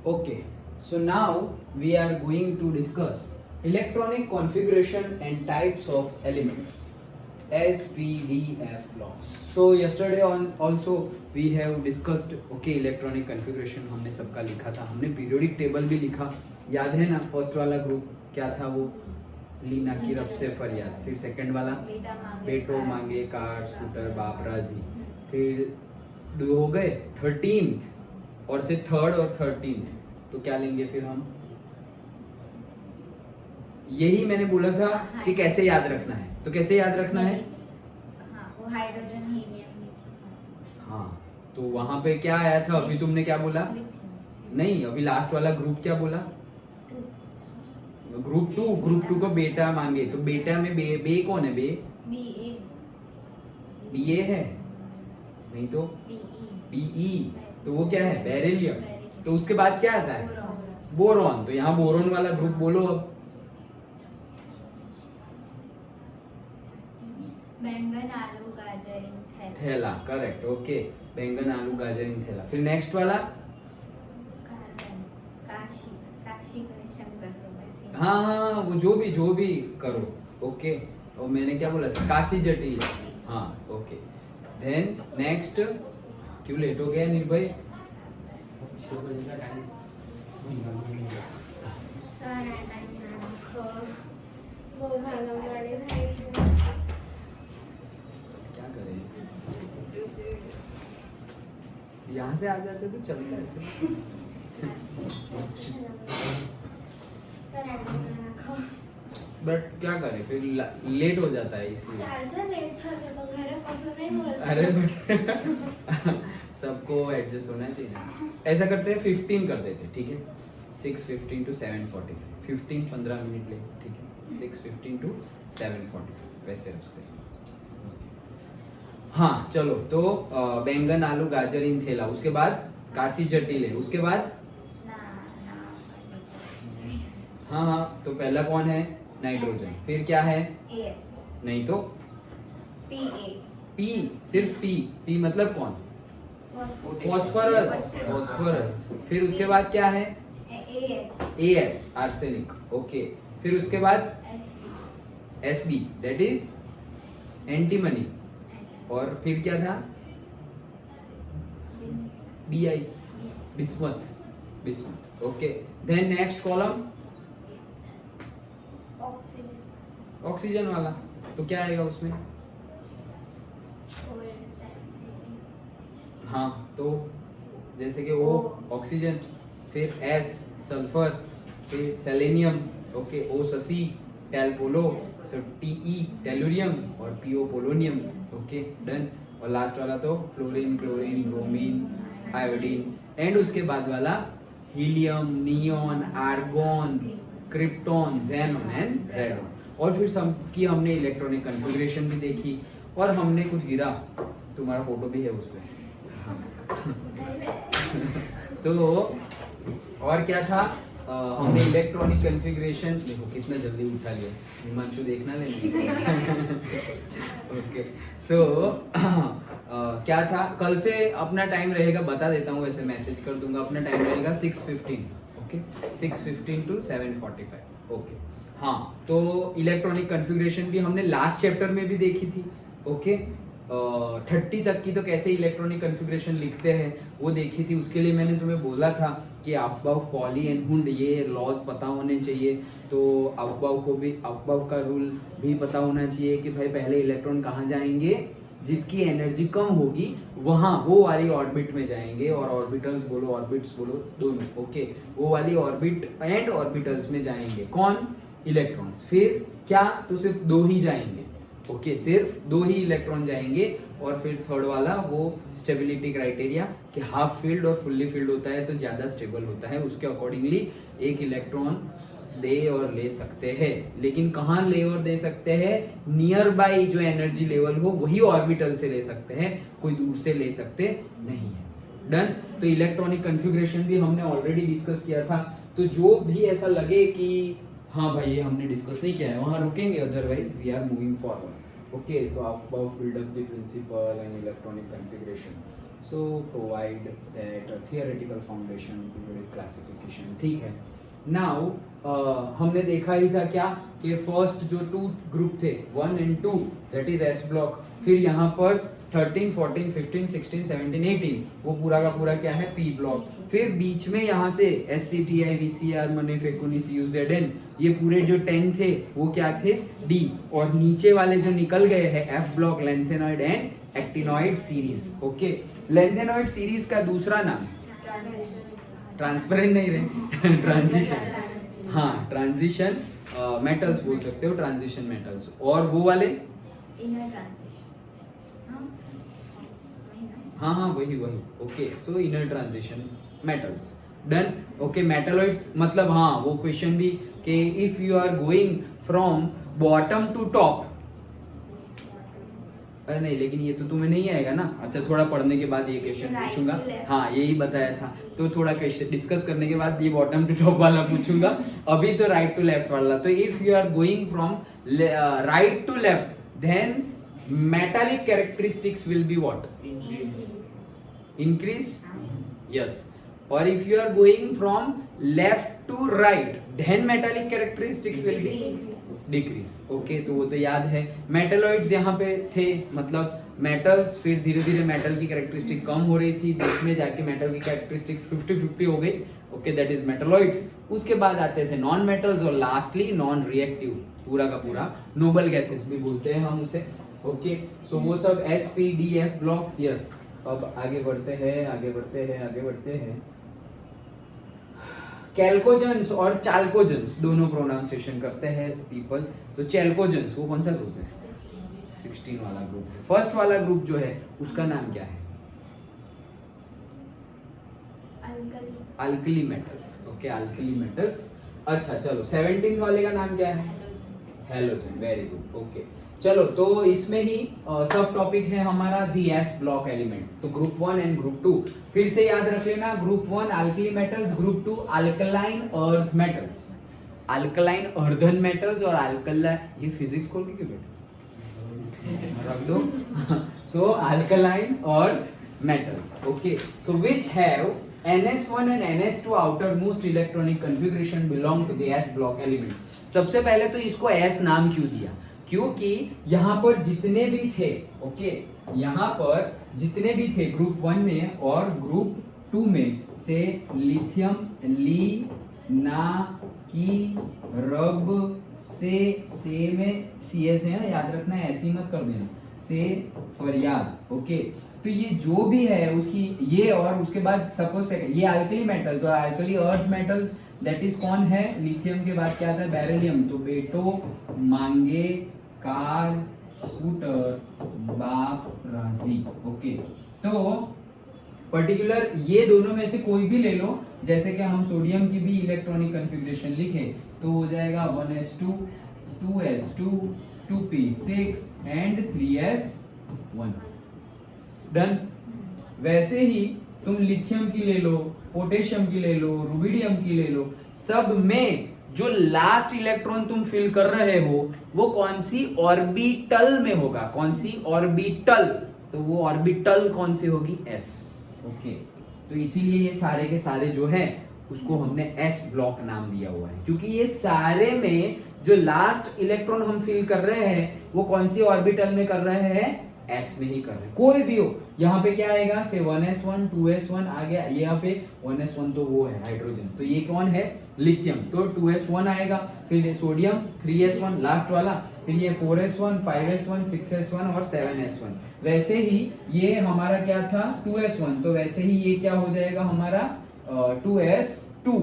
Okay, so now we are going to discuss electronic configuration and types of elements, SPDF blocks. So yesterday on also we have discussed electronic configuration हमने सबका लिखा था, हमने periodic table भी लिखा, याद है ना? फर्स्ट वाला ग्रुप क्या था वो? लीना की रब से फरियाद, फिर सेकंड वाला बेटो मांगे कार स्कूटर बाप राजी, फिर दो हो गए 13th और से थर्ड और 13th, तो क्या लेंगे फिर हम? यही मैंने बोला था कि कैसे याद रखना है, तो कैसे याद रखना है? वो हाइड्रोजन हीलियम हाँ, तो वहां पे क्या आया था? अभी तुमने क्या बोला? नहीं, अभी लास्ट वाला ग्रुप क्या बोला? ग्रुप टू को बेटा मांगे, तो बेटा में बे कौन है? बी ए है, नहीं तो बीई, तो वो क्या है? बेरिलियम। तो उसके बाद क्या आता है? बोरॉन। तो यहाँ बोरॉन वाला ग्रुप बोलो अब। बैंगन आलू गाजर थैला, करेक्ट, ओके, बैंगन आलू गाजर इन थैला। फिर नेक्स्ट वाला काशी शंकर हाँ, वो जो भी करो, ओके। और मैंने क्या बोला था? काशी जटिल, हाँ, ओके। देन नेक्स्ट, क्यों लेट हो गया निर्भय? क्या करें, यहाँ से आ जाते तो चलता है। बट क्या करें, फिर लेट हो जाता है इसलिए। अरे बट सबको एडजस्ट होना चाहिए ना। ऐसा करते हैं 15 कर देते हैं, ठीक है? 6:15 to 7:45, 15 मिनट ले, ठीक है? 6:15 to 7:45 वैसे रखते हैं। हाँ चलो, तो बैंगन आलू गाजर इन थैला, उसके बाद काशी जटिल है, उसके बाद हाँ, तो पहला कौन है? नाइट्रोजन। फिर क्या है? नहीं तो पी, सिर्फ पी मतलब कौन? फॉस्फोरस। फिर उसके बाद क्या है? S, arsenic, okay. फिर उसके बाद एसबी, दैट इज एंटीमनी। और फिर क्या था? BI, bismuth, okay. Then next column oxygen वाला, तो क्या आएगा उसमें? हाँ, तो जैसे कि ओ ऑक्सीजन, फिर एस सल्फर, फिर सेलेनियम, ओके, ओ ससी, टेलपोलो, सो टीई टेलुरियम और पीओ पोलोनियम, ओके, डन। और लास्ट वाला तो fluorine, chlorine, bromine, iodine. And उसके बाद वाला helium, neon, argon, krypton, xenon and radon. और फिर सबकी हमने इलेक्ट्रॉनिक कॉन्फ़िगरेशन भी देखी, और हमने कुछ गिरा, तुम्हारा फोटो भी है उस पे। तो और क्या था? हमने इलेक्ट्रॉनिक कॉन्फ़िगरेशन, देखो कितना जल्दी उठा लिया, हिमांशु देखना लेंगे। ओके, सो क्या था? कल से अपना टाइम रहेगा, बता देता हूँ, वैसे मैसेज कर दूंगा। अपना टाइम रहेगा 6:15, ओके, 6:15 to 7:45, ओके। हाँ, तो इलेक्ट्रॉनिक कॉन्फ़िगरेशन भी हमने लास्ट चैप्टर में भी देखी थी, ओके। 30 तक की तो कैसे इलेक्ट्रॉनिक कॉन्फ़िगरेशन लिखते हैं वो देखी थी। उसके लिए मैंने तुम्हें बोला था कि अफबाउ, पॉली एंड हुंड, ये लॉज पता होने चाहिए। तो अफबाउ को भी, अफबाउ का रूल भी पता होना चाहिए कि भाई पहले इलेक्ट्रॉन कहाँ जाएंगे? जिसकी एनर्जी कम होगी वहाँ, वो वाली ऑर्बिट में जाएंगे। और ऑर्बिटल्स बोलो, ऑर्बिट्स बोलो, दोनों, ओके, वो वाली ऑर्बिट एंड ऑर्बिटल्स में जाएंगे कौन? इलेक्ट्रॉन्स। फिर क्या? तो सिर्फ दो ही जाएंगे, ओके, सिर्फ दो ही इलेक्ट्रॉन जाएंगे। और फिर थर्ड वाला वो स्टेबिलिटी क्राइटेरिया कि हाफ फील्ड और फुल्ली फील्ड होता है तो ज़्यादा स्टेबल होता है, उसके अकॉर्डिंगली एक इलेक्ट्रॉन दे और ले सकते हैं। लेकिन कहाँ ले और दे सकते हैं? नियर बाई जो एनर्जी लेवल हो वही ऑर्बिटल से ले सकते हैं, कोई दूर से ले सकते नहीं है। डन। तो इलेक्ट्रॉनिक कॉन्फ़िगरेशन भी हमने ऑलरेडी डिस्कस किया था। तो जो भी ऐसा लगे कि हाँ भाई ये हमने डिस्कस नहीं किया है, वहाँ रुकेंगे, otherwise we are moving forward, okay. तो आप build up the principle and electronic configuration. So provide that theoretical foundation periodic classification, ठीक है। नाउ हमने देखा ही था क्या कि फर्स्ट जो 2 ग्रुप थे 1 and 2 that is S block, फिर यहाँ पर 13, 14, 15, 16, 17, 18 वो पूरा का पूरा क्या है पी ब्लॉक, फिर बीच में यहाँ से S C T I V C R money फेकुनी सी यू जेड एन ये पूरे जो 10 थे वो क्या थे डी, और नीचे वाले जो निकल गए हैं F block lanthanoid and actinoid series. Okay, lanthanoid series का दूसरा नाम ट्रांसपेरेंट नहीं रहे ट्रांजिशन, हाँ ट्रांजिशन मेटल्स बोल सकते हो, ट्रांजिशन मेटल्स। और वो वाले इनर ट्रांजिशन, हाँ हाँ वही वही। Okay, so inner transition metals done. Okay, metalloids मतलब हाँ वो क्वेश्चन भी कि if you are going from bottom to top, अरे नहीं लेकिन ये तो तुम्हें नहीं आएगा ना, अच्छा थोड़ा पढ़ने के बाद ये क्वेश्चन पूछूंगा, हाँ यही बताया था, तो थोड़ा क्वेश्चन डिस्कस करने के बाद ये बॉटम टू टॉप वाला पूछूंगा, अभी तो राइट टू लेफ्ट वाला। तो if you are going from right to left then metallic characteristics will be what? Increase? Yes. Or if you are going from left to right then metallic characteristics will be decrease. Okay, तो वो तो याद है। Metalloids यहाँ पे थे मतलब metals, फिर धीरे धीरे मेटल की कैरेक्टरिस्टिक कम हो रही थी, बीच में जाके मेटल की कैरेक्टरिस्टिक्स 50-50 हो गई। Okay, that is metalloids. उसके बाद आते थे नॉन मेटल्स और लास्टली नॉन रिएक्टिव, पूरा का पूरा नोबल गैसेस भी बोलते हैं हम उसे। ओके, सो वो सब S P D F blocks. Yes, अब आगे बढ़ते हैं आगे बढ़ते हैं आगे बढ़ते हैं। कैल्कोजेंस और चाल्कोजेंस दोनों प्रोनाउंसिएशन करते हैं पीपल। तो चैल्कोजेंस वो कौन सा ग्रुप है? 16 वाला ग्रुप है। फर्स्ट वाला ग्रुप जो है उसका नाम क्या है? Alkali metals. Okay, alkali metals. अच्छा चलो 17 वाले का नाम क्या है? हेलोजन। Very good. ओके, चलो तो इसमें ही सब टॉपिक है हमारा दी एस ब्लॉक एलिमेंट। तो ग्रुप 1 एंड ग्रुप 2 फिर से याद रख लेना। Group 1 alkali metals, group 2 alkaline earth metals. Alkaline earthen metals और अल्कलाइन, ये फिजिक्स खोल के क्यों बैठे रख दो। So alkaline earth metals. Okay, so which have NS1 and NS2 outermost electronic configuration belong to the S block element। सबसे पहले तो इसको S नाम क्यों दिया? क्योंकि यहाँ पर जितने भी थे, ओके यहाँ पर जितने भी थे ग्रुप 1 में और ग्रुप 2 में से लिथियम ली ना की रब से में CS है ना, याद रखना है, ऐसी मत कर देना, से फरियाद। ओके, तो ये जो भी है उसकी ये, और उसके बाद सपोज ये अल्कली मेटल्स और alkali earth metals that is कौन है? लिथियम के बाद क्या था? बेरिलियम। तो बेटो मांगे कार स्कूटर बाप राजी। ओके, तो पर्टिकुलर ये दोनों में से कोई भी ले लो, जैसे कि हम सोडियम की भी इलेक्ट्रॉनिक कॉन्फ़िगरेशन लिखे तो हो जाएगा 1s2 2s2 2p6 and 3s1। Done. वैसे ही तुम लिथियम की ले लो, पोटेशियम की ले लो, रुबिडियम की ले लो, सब में जो लास्ट इलेक्ट्रॉन तुम फिल कर रहे हो वो कौन सी ऑर्बिटल में होगा? कौन सी ऑर्बिटल? तो वो ऑर्बिटल कौन सी होगी? s। ओके, तो इसीलिए ये सारे के सारे जो है उसको हमने s ब्लॉक नाम दिया हुआ है, क्योंकि ये सारे में जो लास्ट इलेक्ट्रॉन हम फिल कर रहे हैं वो कौन सी ऑर्बिटल में कर रहे हैं? S में ही कर रहे हैं। कोई भी हो, यहाँ पे क्या आएगा? से 1s1 2s1 आ गया, यहाँ पे 1s1 तो वो है हाइड्रोजन, तो ये कौन है? लिथियम, तो 2s1 आएगा, फिर सोडियम 3s1 लास्ट वाला, फिर ये 4s1 5s1 6s1 और 7s1। वैसे ही ये हमारा क्या था? 2s1, तो वैसे ही ये क्या हो जाएगा हमारा? 2s2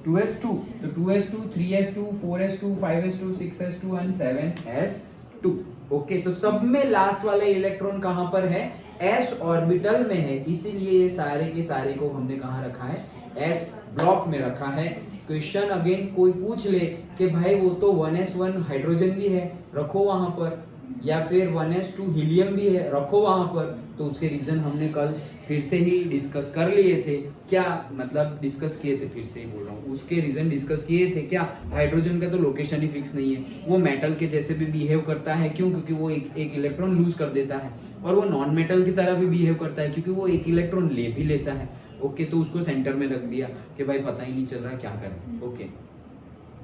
2s2, तो 2s2 3s2 4s2 5s2 6s2 and 7s2। Okay, तो सब में लास्ट वाला इलेक्ट्रॉन कहां पर है? s ऑर्बिटल में है, इसीलिए ये सारे के सारे को हमने कहां रखा है? s ब्लॉक में रखा है। क्वेश्चन अगेन कोई पूछ ले कि भाई वो तो 1s1 हाइड्रोजन भी है, रखो वहां पर, या फिर 1s2 हीलियम भी है, रखो वहां पर, तो उसके रीजन हमने कल फिर से ही डिस्कस कर लिए थे। क्या मतलब डिस्कस किए थे, फिर से ही बोल रहा हूँ, उसके रीजन डिस्कस किए थे। क्या हाइड्रोजन का तो लोकेशन ही फिक्स नहीं है, वो मेटल के जैसे भी बिहेव करता है। क्यों? क्योंकि वो एक इलेक्ट्रॉन लूज कर देता है, और वो नॉन मेटल की तरह भी बिहेव करता है क्योंकि वो एक इलेक्ट्रॉन ले भी लेता है। ओके, तो उसको सेंटर में रख दिया कि भाई पता ही नहीं चल रहा क्या करें। ओके,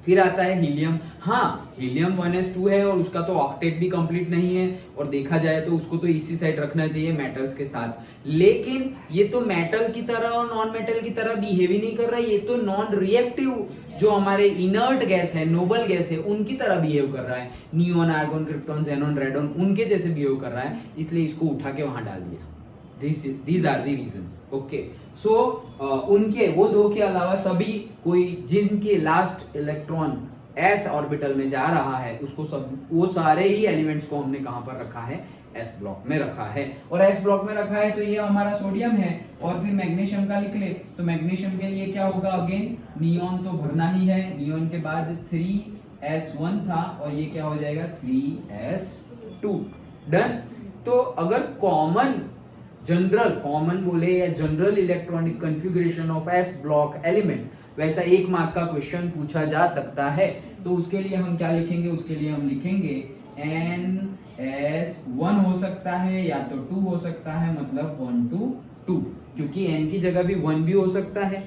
फिर आता है हीलियम। हाँ, हीलियम 1s2 है और उसका तो ऑक्टेट भी कंप्लीट नहीं है, और देखा जाए तो उसको तो इसी साइड रखना चाहिए मेटल्स के साथ। लेकिन ये तो मेटल की तरह और नॉन मेटल की तरह बिहेव ही नहीं कर रहा है, ये तो नॉन रिएक्टिव जो हमारे इनर्ट गैस है, नोबल गैस है, उनकी तरह बिहेव कर रहा है। Neon, argon, krypton, xenon, radon उनके जैसे बिहेव कर रहा है, इसलिए इसको उठा के वहां डाल दिया। These are the reasons. Okay. So उनके वो दो के अलावा सभी कोई जिनके लास्ट इलेक्ट्रॉन s ऑर्बिटल में जा रहा है, उसको सब वो सारे ही एलिमेंट्स को हमने कहां पर रखा है? s ब्लॉक में रखा है। और s ब्लॉक में रखा है तो ये हमारा सोडियम है, और फिर मैग्नीशियम का लिख ले तो मैग्नीशियम के लिए क्या होगा? अगेन नियॉन तो भरना ही है, नियॉन के बाद 3s1 था और ये क्या हो जाएगा? 3s2। डन। तो अगर कॉमन बोले या general electronic configuration of S block element, वैसा 1 मार्क का क्वेश्चन पूछा जा सकता है, तो उसके लिए हम क्या लिखेंगे? उसके लिए हम लिखेंगे NS1 हो सकता है या तो 2 हो सकता है, मतलब 1 to 2, क्योंकि n की जगह भी 1 भी हो सकता है।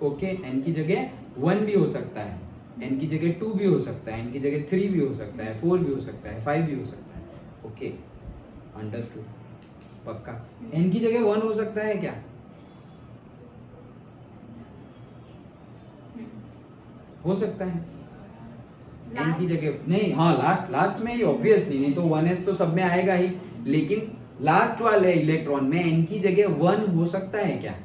ओके, n की जगह 1 भी हो सकता है, n की जगह 2 भी हो सकता है, n की जगह 3 भी हो सकता है, 4 भी हो सकता है, 5 भी हो सकता है। Okay, understood? पक्का? n की जगह 1 हो सकता है क्या? हो सकता है n की जगह नहीं। हाँ, लास्ट में ही ऑब्वियसली, नहीं तो 1s तो सब में आएगा ही, लेकिन लास्ट वाले इलेक्ट्रॉन में n की जगह 1 हो सकता है क्या?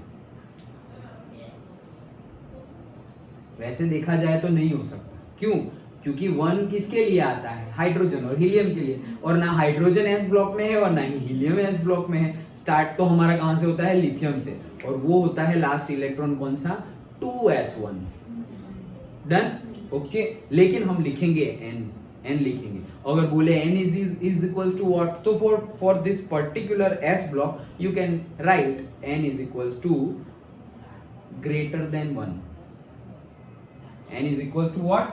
वैसे देखा जाए तो नहीं हो सकता। क्यों? क्योंकि 1 किसके लिए आता है? हाइड्रोजन और हीलियम के लिए, और ना हाइड्रोजन s ब्लॉक में है और ना ही हीलियम s ब्लॉक में है। स्टार्ट तो हमारा कहां से होता है? लिथियम से, और वो होता है लास्ट इलेक्ट्रॉन कौन सा? 2s1। डन। ओके, लेकिन हम लिखेंगे n लिखेंगे। अगर बोले n is equals to what, तो for this particular s block you can write n is equals to greater than 1. n is equals to what?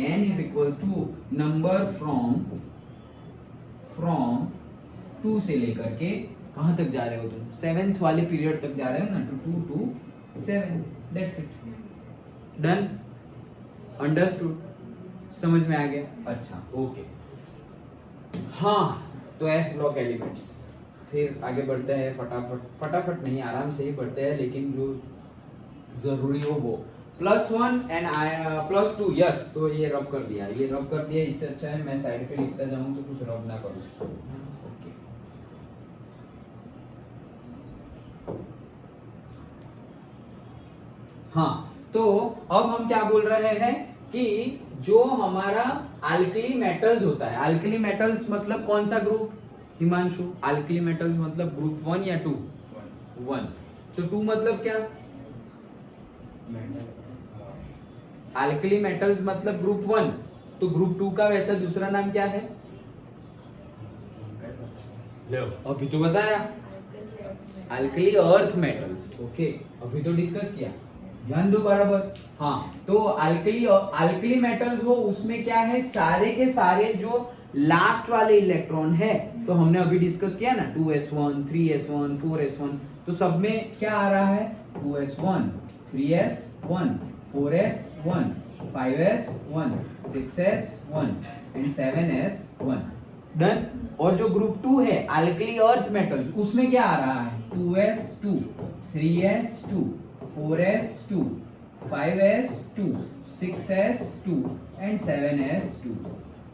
n is equals to number from 2 से लेकर के कहां तक जा रहे हो तुम? 7th वाले पीरियड तक जा रहे हो ना, to 2 to 7. That's it. Done. Understood? समझ में आ गया? अच्छा, ओके। हाँ, तो एस ब्लॉक एलिमेंट्स, फिर आगे बढ़ते हैं फटाफट नहीं, आराम से ही बढ़ते हैं, लेकिन जो जरूरी हो वो +1 एंड +2। यस, तो ये रब कर दिया, इससे अच्छा है मैं साइड पे लिखता जाऊं तो कुछ रब ना करूं। ओके, हाँ, तो अब हम क्या बोल रहे हैं कि जो हमारा अल्कली मेटल्स होता है, अल्कली मेटल्स मतलब कौन सा ग्रुप हिमांशु? अल्कली मेटल्स मतलब ग्रुप 1 या 2? 1। तो 2 मतलब क्या? अल्कली मेटल्स मतलब ग्रुप 1, तो ग्रुप 2 का वैसा दूसरा नाम क्या है? अभी तो बताया, अल्कली अर्थ मेटल्स। ओके, अभी तो डिस्कस किया, ध्यान दो बराबर। हाँ, तो अल्कली मेटल्स हो उसमें क्या है? सारे के सारे जो लास्ट वाले इलेक्ट्रॉन है, तो हमने अभी डिस्कस किया ना, 2s1, 3s1, 4s1, तो सब में क्या आ रहा है? 2s1, 3s1, 4s1, 5s1, 6s1 and 7s1। Done. और जो ग्रुप 2 है अल्कली अर्थ मेटल्स, उसमें क्या आ रहा है? 2s2, 3s2, 4s2, 5s2, 6s2 and 7s2।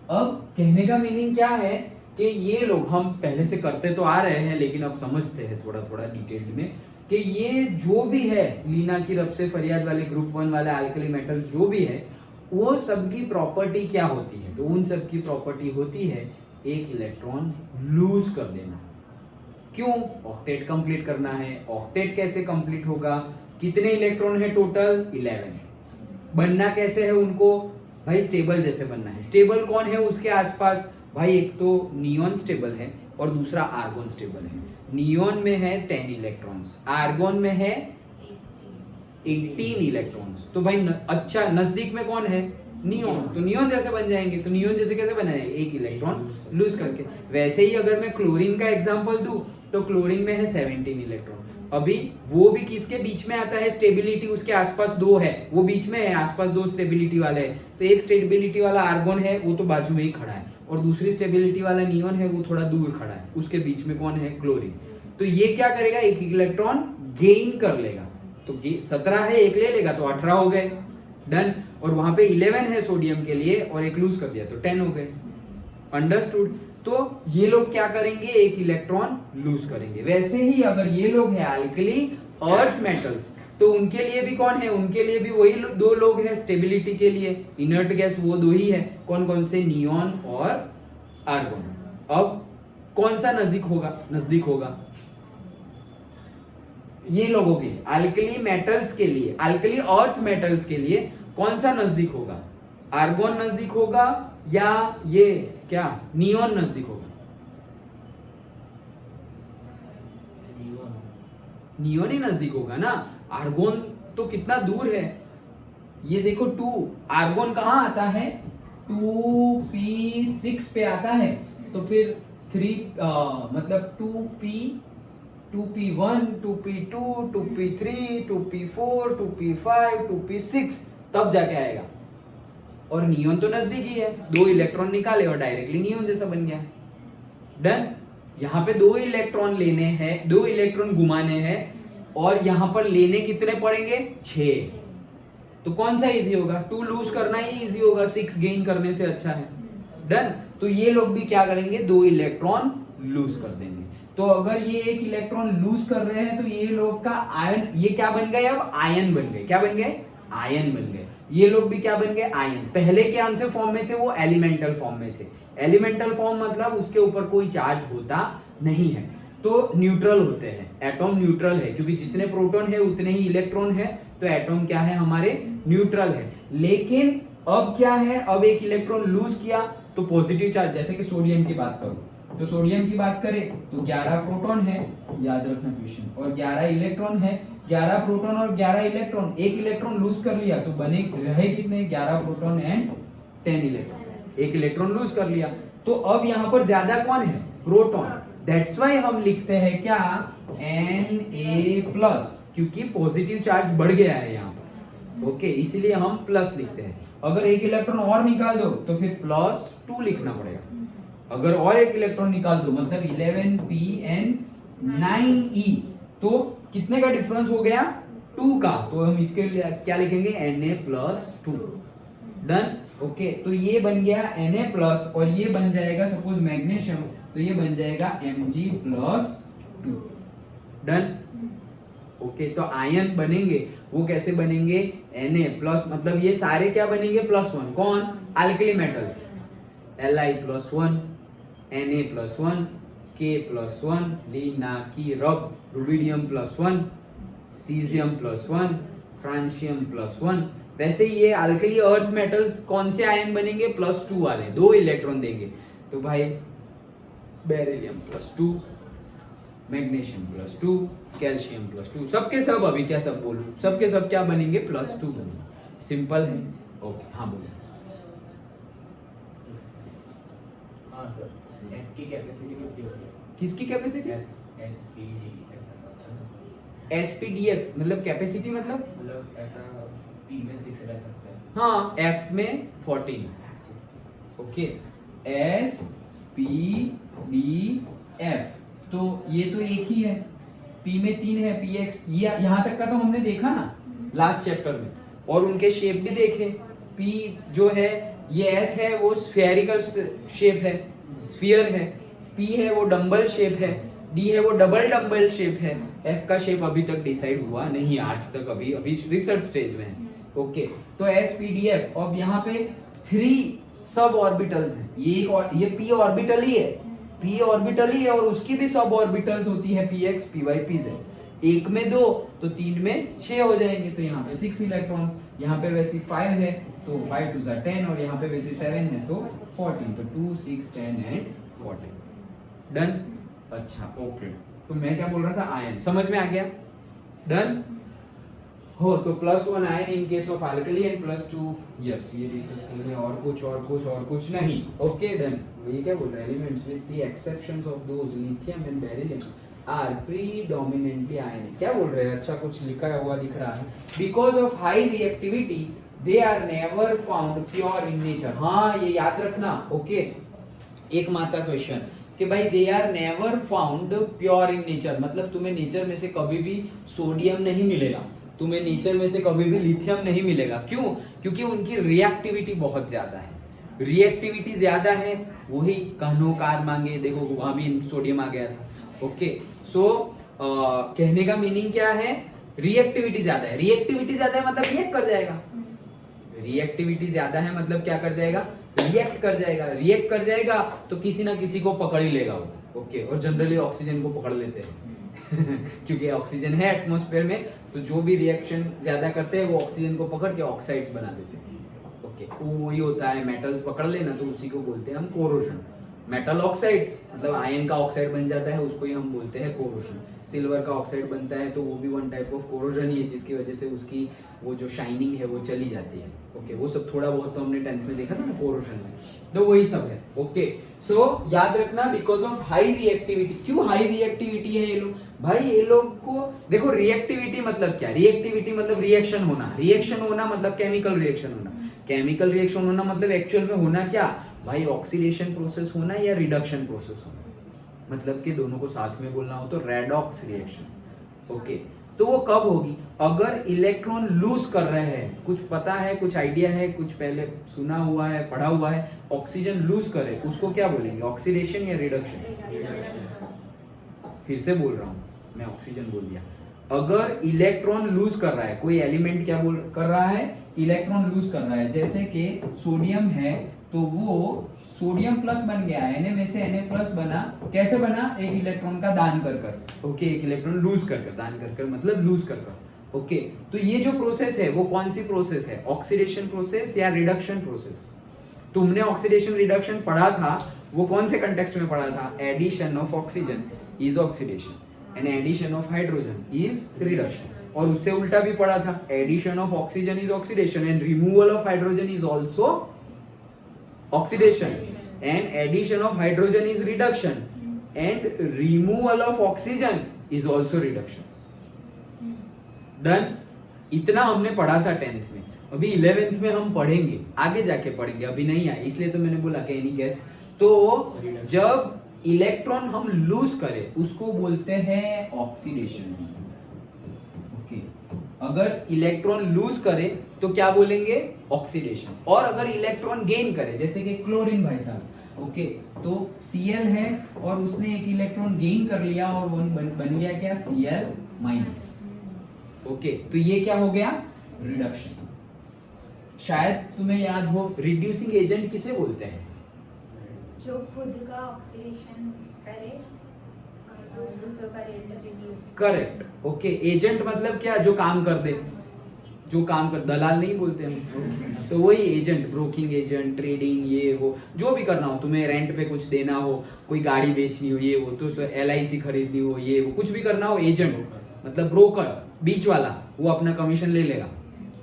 अब कहने का मीनिंग क्या है कि ये लोग हम पहले से करते तो आ रहे हैं, लेकिन अब समझते हैं थोड़ा थोड़ा डिटेल में कि ये जो भी है लीना की रब से फरियाद वाले ग्रुप 1 वाले अल्कली मेटल्स जो भी है, वो सबकी प्रॉपर्टी क्या होती है? तो उन सब की प्रॉपर्टी होती है एक इलेक्ट्रॉन लूज कर देना। क्यों? ऑक्टेट कंप्लीट करना है। ऑक्टेट कैसे कंप्लीट होगा? कितने इलेक्ट्रॉन है टोटल? 11 है। बनना कैसे है उनको? भाई स्टेबल जैसे बनना है। स्टेबल कौन है उसके आसपास? भाई एक तो नियॉन स्टेबल है, और दूसरा आर्गोन स्टेबल है। नियोन में है 10 इलेक्ट्रॉन्स, आर्गोन में है 18 इलेक्ट्रॉन्स। तो भाई अच्छा नजदीक में कौन है? नियोन। तो नियोन जैसे बन जाएंगे। तो नियोन जैसे कैसे बनाएंगे? एक इलेक्ट्रॉन लूज करके। वैसे ही अगर मैं क्लोरीन का एग्जांपल दूं तो क्लोरीन में है 17 इलेक्ट्रॉन। अभी वो भी किसके बीच में आता है? स्टेबिलिटी उसके आसपास 2 है, वो बीच में है, आसपास 2 स्टेबिलिटी वाले है। तो एक स्टेबिलिटी वाला आर्गोन है, वो तो बाजू में ही खड़ा है, और दूसरी स्टेबिलिटी वाला नियोन है, वो थोड़ा दूर खड़ा है। उसके बीच में कौन है? क्लोरीन। तो ये क्या करेगा? एक इलेक्ट्रॉन गेन कर लेगा। तो 17 है, एक ले लेगा तो 18 हो गए, डन। और वहां पे 11 है सोडियम के लिए और एक लूज कर दिया तो 10 हो गए। अंडरस्टूड? तो ये लोग क्या करेंगे? एक इलेक्ट्रॉन लूज करेंगे। वैसे ही अगर ये लोग हैं अल्कली अर्थ मेटल्स, तो उनके लिए भी कौन है? उनके लिए भी वही 2 लोग हैं स्टेबिलिटी के लिए। इनर्ट गैस वो 2 ही है। कौन कौन से? नियोन और आर्गोन। अब कौन सा नजदीक होगा? ये लोगों के अल्कली मेटल्स के लिए, अल्कली अर्थ मेटल्स के लिए कौन सा नजदीक होगा? आर्गोन नजदीक होगा या ये क्या नियोन नजदीक होगा? नियोन ही नजदीक होगा ना। आर्गोन तो कितना दूर है, ये देखो 2। आर्गोन कहाँ आता है? 2p6 पे आता है। तो फिर 3 मतलब 2p1 2p2 2p3 2p4 2p5 2p6 तब जाके आएगा। और नियोन तो नजदीक ही है, 2 इलेक्ट्रॉन निकाले और डायरेक्टली नियोन जैसा बन गया। डन। यहाँ पे 2 इलेक्ट्रॉन लेने हैं, 2 इलेक्ट्रॉन घुमाने हैं, और यहाँ पर लेने कितने पड़ेंगे? 6। तो कौन सा इजी होगा? 2 लूज करना ही इजी होगा, 6 गेन करने से अच्छा है। डन। तो ये लोग भी क्या करेंगे? 2 इलेक्ट्रॉन लूज कर देंगे। तो अगर ये एक इलेक्ट्रॉन लूज कर रहे हैं तो ये लोग का आयन, ये क्या बन गए? अब आयन बन गए। क्या बन गए? आयन बन गए। ये लोग भी क्या बन गए? आयन। पहले के आंसर फॉर्म में थे, वो एलिमेंटल फॉर्म में थे। एलिमेंटल फॉर्म मतलब उसके ऊपर कोई चार्ज होता नहीं है, तो न्यूट्रल होते हैं। एटॉम न्यूट्रल है, क्योंकि जितने प्रोटॉन है उतने ही इलेक्ट्रॉन है, तो एटॉम क्या है? हमारे न्यूट्रल है। लेकिन अब क्या है? अब एक इलेक्ट्रॉन लूज किया तो पॉजिटिव चार्ज, जैसे कि सोडियम की बात करो तो सोडियम की बात करें तो 11 प्रोटॉन है, याद रखना क्वेश्चन, और 11 इलेक्ट्रॉन है। 11 प्रोटॉन और 11 इलेक्ट्रॉन, एक इलेक्ट्रॉन लूज कर लिया तो बने रहे कितने? 11 प्रोटॉन एंड 10 इलेक्ट्रॉन। एक इलेक्ट्रॉन लूज कर लिया, तो अब यहाँ पर ज्यादा कौन है? प्रोटॉन। दैट्स वाई हम लिखते हैं क्या? Na+, क्योंकि पॉजिटिव चार्ज बढ़ गया है यहाँ पर। ओके, इसलिए हम प्लस लिखते हैं। अगर एक इलेक्ट्रॉन और निकाल दो तो फिर +2 लिखना पड़ेगा। अगर और एक इलेक्ट्रॉन निकाल दो मतलब 11pn9e, तो कितने का डिफरेंस हो गया? 2 का। तो हम इसके लिए क्या लिखेंगे? Na+2। डन। ओके, तो ये बन गया Na+, और ये बन जाएगा सपोज मैग्नीशियम, तो ये बन जाएगा Mg+2। डन। ओके, तो आयन बनेंगे, वो कैसे बनेंगे? Na+, मतलब ये सारे क्या बनेंगे? +1। कौन? Alkali metals. Li+1, Na+1, K+1, लिनाकीरब, रुबिडियम+1, सीजियम+1, फ्रांशियम+1। वैसे ये अल्कली अर्थ मेटल्स कौन से आयन बनेंगे? +2 वाले, 2 इलेक्ट्रॉन देंगे। तो भाई बेरिलियम+2, मैग्नीशियम+2, कैल्शियम+2, सबके सब, अभी क्या सब बोलूं, सबके सब क्या बनेंगे? +2 बनेंगे। सिंपल है। ओके, हाँ बोलो। हाँ सर, F की कैपेसिटी कितनी होती है? किसकी कैपेसिटी? SPDF मतलब कैपेसिटी मतलब ऐसा P में 6 रह सकता है। हाँ, F में 14। ओके, SPDF, तो ये तो एक ही है। P में 3 है, PX, ये यहाँ तक का तो हमने देखा ना लास्ट चैप्टर में, और उनके शेप भी देखे। P जो है ये S है, वो स्फेरिकल शेप है, स्फीयर है। P है वो डंबल शेप है, D है वो डबल डंबल शेप है। F का शेप अभी तक डिसाइड हुआ नहीं आज तक, अभी रिसर्च स्टेज में है। ओके, तो SPDF। अब यहाँ पे 3 सब ऑर्बिटल्स हैं। ये P ऑर्बिटल ही है, P ऑर्बिटल ही है, और उसकी भी सब ऑर्बिटल्स होती है PX, PY, PZ। एक में 2 तो 3 में 6 हो जाएंगे, तो यहाँ पे 6 इलेक्ट्रॉन। यहाँ पे वैसे 5 है तो 5 2 10, और यहाँ पे वैसे 7 है तो 14, तो 2 6 10 एंड 14। डन। अच्छा ओके, तो मैं क्या बोल रहा था, आयन, समझ में आ गया, डन हो। तो +1 ion in case of alkali and +2, yes ये डिस्कस कर लिया, और कुछ नहीं, ओके डन। ये क्या बोल रहा है, elements with the exceptions of those lithium and beryllium are predominantly ionic, क्या बोल रहे हैं, अच्छा कुछ लिखा हुआ दिख रहा है, because of high reactivity they are never found pure in nature. हाँ ये याद रखना, ओके। एक माता क्वेश्चन कि भाई they are never found pure in nature, मतलब तुम्हें नेचर में से कभी भी सोडियम नहीं मिलेगा, तुम्हें नेचर में से कभी भी लिथियम नहीं मिलेगा, क्यों, क्योंकि उनकी रिएक्टिविटी बहुत ज्यादा है, रिएक्टिविटी ज्यादा है, वही कहनो कार मांगे, देखो वहां भी सोडियम आ गया था, ओके। सो कहने का मीनिंग क्या है, रिएक्टिविटी ज्यादा है, रिएक्टिविटी ज्यादा है मतलब रिएक्ट कर जाएगा, रिएक्टिविटी ज्यादा है मतलब क्या कर जाएगा, रिएक्ट कर जाएगा, रिएक्ट कर जाएगा तो किसी ना किसी को पकड़ ही लेगा वो, ओके। और जनरली ऑक्सीजन को पकड़ लेते हैं क्योंकि ऑक्सीजन है एटमॉस्फेयर में, तो जो भी रिएक्शन ज्यादा करते हैं वो ऑक्सीजन को पकड़ के ऑक्साइड्स बना देते हैं, ओके। वो वही होता है, मेटल पकड़ लेना तो उसी को बोलते हैं हम कोरोजन। मेटल ऑक्साइड मतलब आयन का ऑक्साइड बन जाता है, उसको ही हम बोलते हैं कोरोजन। सिल्वर का ऑक्साइड बनता है तो वो भी वन टाइप ऑफ कोरोजन ही है, जिसकी वजह से उसकी वो जो शाइनिंग है वो चली जाती है, ओके। वो सब थोड़ा बहुत तो हमने 10th में देखा था ना कोरोजन में, तो वही सब है, ओके। सो याद रखना, बिकॉज ऑफ हाई रिएक्टिविटी, क्यों हाई रिएक्टिविटी है ये लोग, भाई ये लोग को देखो, रिएक्टिविटी मतलब क्या, रिएक्टिविटी मतलब रिएक्शन होना, रिएक्शन होना मतलब केमिकल रिएक्शन होना, केमिकल रिएक्शन होना मतलब एक्चुअल में होना क्या भाई, ऑक्सीडेशन प्रोसेस होना या रिडक्शन प्रोसेस होना, मतलब कि दोनों को साथ में बोलना हो तो रेडॉक्स रिएक्शन, ओके। तो वो कब होगी, अगर इलेक्ट्रॉन लूज कर रहे हैं, कुछ पता है, कुछ आइडिया है, कुछ पहले सुना हुआ है, पढ़ा हुआ है, ऑक्सीजन लूज करे उसको क्या बोलेंगे, ऑक्सीडेशन या रिडक्शन। फिर से बोल रहा हूं मैं, ऑक्सीजन बोल दिया। अगर इलेक्ट्रॉन लूज कर रहा है, कोई एलिमेंट क्या बोल कर रहा है, इलेक्ट्रॉन लूज कर रहा है, जैसे कि सोडियम है तो वो सोडियम प्लस बन गया, Na में से Na+ बना, कैसे बना, एक इलेक्ट्रॉन का दान कर कर, ओके, एक इलेक्ट्रॉन लूज कर कर, दान कर कर मतलब लूज कर कर, ओके। तो ये जो प्रोसेस है वो कौन सी प्रोसेस है, ऑक्सीडेशन प्रोसेस या रिडक्शन प्रोसेस। तुमने ऑक्सीडेशन रिडक्शन पढ़ा था, वो कौन से कंटेक्स्ट में पढ़ा था, addition of oxygen is oxidation and addition of hydrogen is reduction, और उससे उल्टा भी पढ़ा था, addition of oxygen is oxidation and removal of hydrogen is also oxidation and addition of hydrogen is reduction and removal of oxygen is also reduction, done। इतना हमने पढ़ा था 10th में, अभी 11th में हम पढ़ेंगे, आगे जाके पढ़ेंगे, अभी नहीं आए, इसलिए तो मैंने बोला कि एनी गैस। तो जब इलेक्ट्रॉन हम लूज करें उसको बोलते हैं ऑक्सीडेशन, ओके। अगर इलेक्ट्रॉन लूज करे तो क्या बोलेंगे, ऑक्सीडेशन। और अगर इलेक्ट्रॉन गेन करे, जैसे कि क्लोरीन भाई साहब, ओके, तो Cl है और उसने एक इलेक्ट्रॉन गेन कर लिया और बन गया क्या, Cl-, ओके। तो ये क्या हो गया, रिडक्शन। शायद तुम्हें याद हो, रिड्यूसिंग एजेंट किसे बोलते हैं, जो खुद का ऑक्सीडेशन करे और दूसरों का रिड्यूस, करेक्ट, ओके। एजेंट मतलब क्या, जो काम कर दे, जो काम कर, दलाल नहीं बोलते हम तो वही एजेंट, ब्रोकिंग एजेंट, ट्रेडिंग, ये वो जो भी करना हो, तुम्हें रेंट पे कुछ देना हो, कोई गाड़ी बेचनी हो, ये वो, तो LIC खरीदनी हो, ये वो, कुछ भी करना हो, एजेंट मतलब ब्रोकर, बीच वाला, वो अपना कमीशन ले लेगा,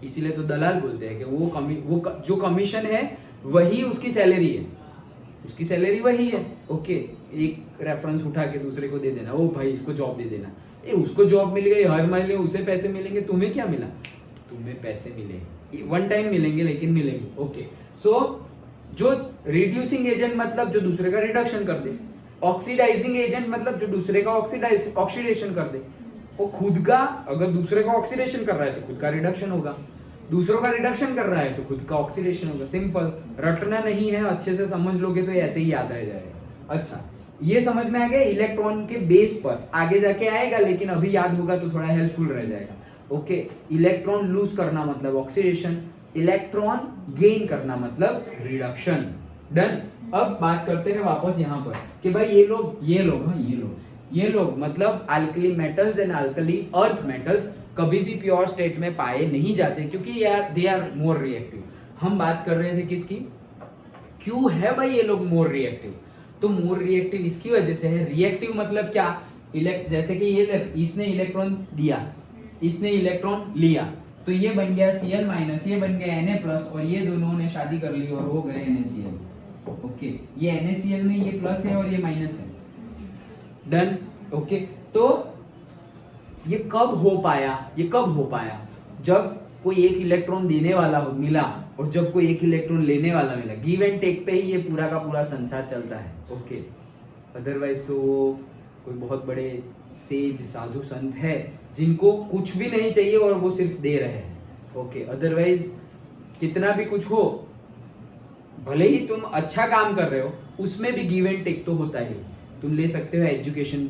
इसीलिए तो दलाल बोलते हैं कि वो जो कमीशन है वही उसकी सैलरी है, उसकी सैलरी वही है, ओके। एक रेफरेंस उठा के दूसरे को दे देना, ओ भाई इसको जॉब दे देना, उसको जॉब मिल गई, हर महीने उसे पैसे मिलेंगे, तुम्हें क्या मिला, तुम्हें पैसे मिले, वन टाइम मिलेंगे लेकिन मिलेंगे, ओके। सो जो रिड्यूसिंग एजेंट मतलब जो दूसरे का रिडक्शन कर दे, ऑक्सीडाइजिंग एजेंट मतलब जो दूसरे का ऑक्सीडेशन कर दे, वो खुद का, अगर दूसरे का ऑक्सीडेशन कर रहा है तो खुद का रिडक्शन होगा, दूसरों का रिडक्शन कर रहा है तो खुद का ऑक्सीडेशन होगा, सिंपल। रटना नहीं है, अच्छे से समझ लोगे तो ऐसे ही याद रह जाएगा। अच्छा, ये समझ में आ गया, इलेक्ट्रॉन के बेस पर आगे जाके आएगा, लेकिन अभी याद होगा तो थोड़ा हेल्पफुल रह जाएगा, ओके। इलेक्ट्रॉन लूज करना मतलब ऑक्सीडेशन, इलेक्ट्रॉन गेन करना मतलब रिडक्शन, डन। अब बात करते हैं वापस यहाँ पर कि भाई ये लोग मतलब alkali metals and alkali earth metals कभी भी प्योर स्टेट में पाए नहीं जाते, क्योंकि यार दे आर मोर रिएक्टिव। हम बात कर रहे थे किसकी, क्यों है भाई ये लोग मोर रिएक्टिव, तो मोर रिएक्टिव इसकी वजह से है। रिएक्टिव मतलब क्या, जैसे कि ये इसने इलेक्ट्रॉन दिया, इसने इलेक्ट्रॉन लिया, तो ये बन गया Cl माइनस, ये बन गया Na प्लस, और ये दोनों ने शादी कर ली और हो गए NaCl। ओके, ये NaCl में ये प्लस है और ये माइनस है। डन। ओके, तो ये कब हो पाया, ये कब हो पाया, जब कोई एक इलेक्ट्रॉन देने वाला मिला और जब कोई एक इलेक्ट्रॉन लेने वाला मिला। गिव एंड टेक पे ही ये पूरा का पूरा संसार चलता है। ओके, अदरवाइज तो वो कोई बहुत बड़े सेज साधु संत है जिनको कुछ भी नहीं चाहिए और वो सिर्फ दे रहे हैं। ओके, अदरवाइज कितना भी कुछ हो, भले ही तुम अच्छा काम कर रहे हो, उसमें भी गिव एंड टेक तो होता ही। तुम ले सकते हो एजुकेशन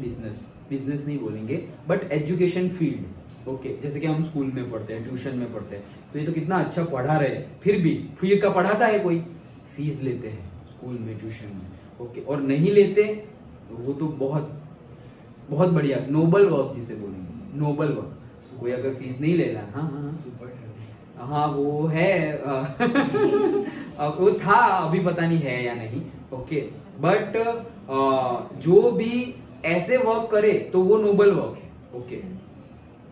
बिजनेस नहीं बोलेंगे, बट एजुकेशन फील्ड। ओके, जैसे कि हम स्कूल में पढ़ते हैं, ट्यूशन में पढ़ते हैं, तो ये तो कितना अच्छा पढ़ा रहे हैं, फिर भी फ्री का पढ़ाता है कोई, फीस लेते हैं स्कूल में, ट्यूशन में। ओके, और नहीं लेते वो तो बहुत बहुत बढ़िया नोबल वर्क जिसे बोलेंगे, नोबल वर्क। कोई अगर फीस नहीं ले रहा, हाँ सुपर हाँ वो है वो था, अभी पता नहीं है या नहीं। ओके, बट जो भी ऐसे वर्क करे तो वो नोबल वर्क है। ओके,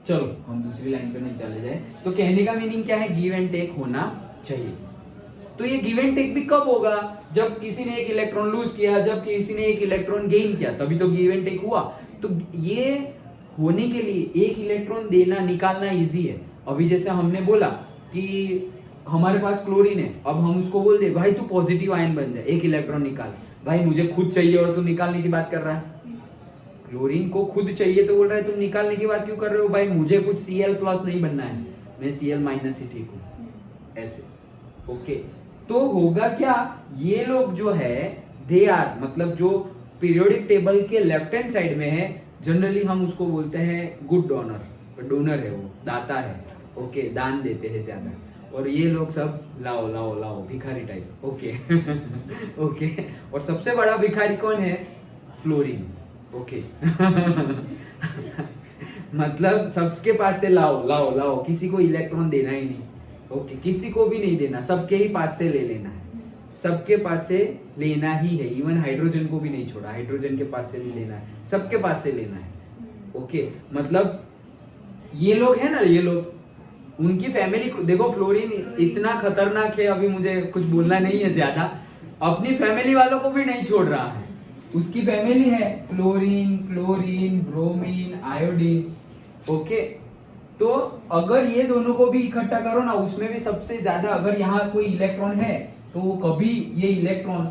चलो हम दूसरी लाइन पे नहीं चले जाए। तो कहने का मीनिंग क्या है, गिव एंड टेक होना चाहिए। तो ये गिव एंड टेक भी कब होगा, जब किसी ने एक इलेक्ट्रॉन लूज किया, जब किसी ने एक इलेक्ट्रॉन गेन किया, तभी तो गिव एंड टेक हुआ। तो ये होने के लिए एक इलेक्ट्रॉन देना निकालना इजी है। अभी जैसे हमने बोला कि हमारे पास क्लोरीन है, अब हम उसको बोल दे भाई तू पॉजिटिव आयन बन जाए, एक इलेक्ट्रॉन निकाल। भाई मुझे खुद चाहिए और तू निकालने की बात कर रहा है। क्लोरीन को खुद चाहिए तो बोल रहा है तुम निकालने की बात क्यों कर रहे हो। भाई मुझे कुछ Cl प्लस नहीं बनना है, मैं Cl माइनस ही ठीक हूँ, ऐसे। ओके, तो होगा क्या, ये लोग जो है दे आर, मतलब जो पीरियोडिक टेबल के लेफ्ट हैंड साइड में है, जनरली हम उसको बोलते हैं गुड डोनर है, वो दाता है। ओके, दान देते हैं ज्यादा। और ये लोग सब लाओ लाओ लाओ भिखारी टाइप। ओके ओके, और सबसे बड़ा भिखारी कौन है, फ्लोरीन। ओके मतलब सबके पास से लाओ लाओ लाओ, किसी को इलेक्ट्रॉन देना ही नहीं। ओके, किसी को भी नहीं देना, सबके ही पास से ले लेना है, सबके पास से लेना ही है। इवन हाइड्रोजन को भी नहीं छोड़ा, हाइड्रोजन के पास से भी लेना है, सबके पास से लेना है। ओके, मतलब ये लोग है ना, ये लोग उनकी फैमिली को देखो, फ्लोरीन इतना खतरनाक है, अभी मुझे कुछ बोलना नहीं है ज्यादा, अपनी फैमिली वालों को भी नहीं छोड़ रहा है। उसकी फैमिली है fluorine, chlorine, bromine, iodine. Okay, तो अगर ये दोनों को भी इकट्ठा करो ना, उसमें भी सबसे ज्यादा अगर यहाँ कोई इलेक्ट्रॉन है तो वो कभी ये इलेक्ट्रॉन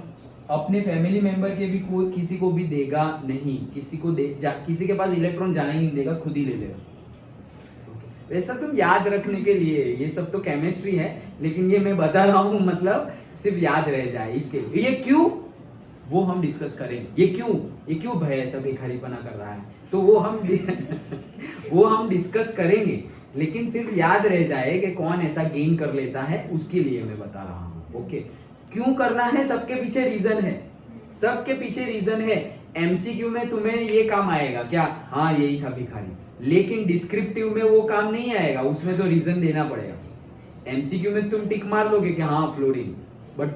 अपने फैमिली मेंबर के भी कोई किसी को भी देगा नहीं, किसी के पास इलेक्ट्रॉन जाना ही नहीं देगा, खुद ही ले लेगा। वैसा तुम याद रखने के लिए, ये सब तो केमिस्ट्री है, लेकिन ये मैं बता रहा हूँ मतलब सिर्फ याद रह जाए इसके लिए। ये क्यों, वो हम डिस्कस करेंगे। ये क्यों भाई ऐसा भिखारीपना कर रहा है, तो वो हम डिस्कस करेंगे, लेकिन सिर्फ याद रह जाए कि कौन ऐसा गेन कर लेता है, उसके लिए मैं बता रहा हूँ। ओके, क्यों करना है, सबके पीछे रीजन है, सबके पीछे रीजन है। एमसीक्यू में तुम्हें ये काम आएगा क्या, हाँ यही था भिखारी, लेकिन डिस्क्रिप्टिव में वो काम नहीं आएगा, उसमें तो रीजन देना पड़ेगा। एमसीक्यू में तुम टिक मार लोगे कि हाँ फ्लोरीन, बट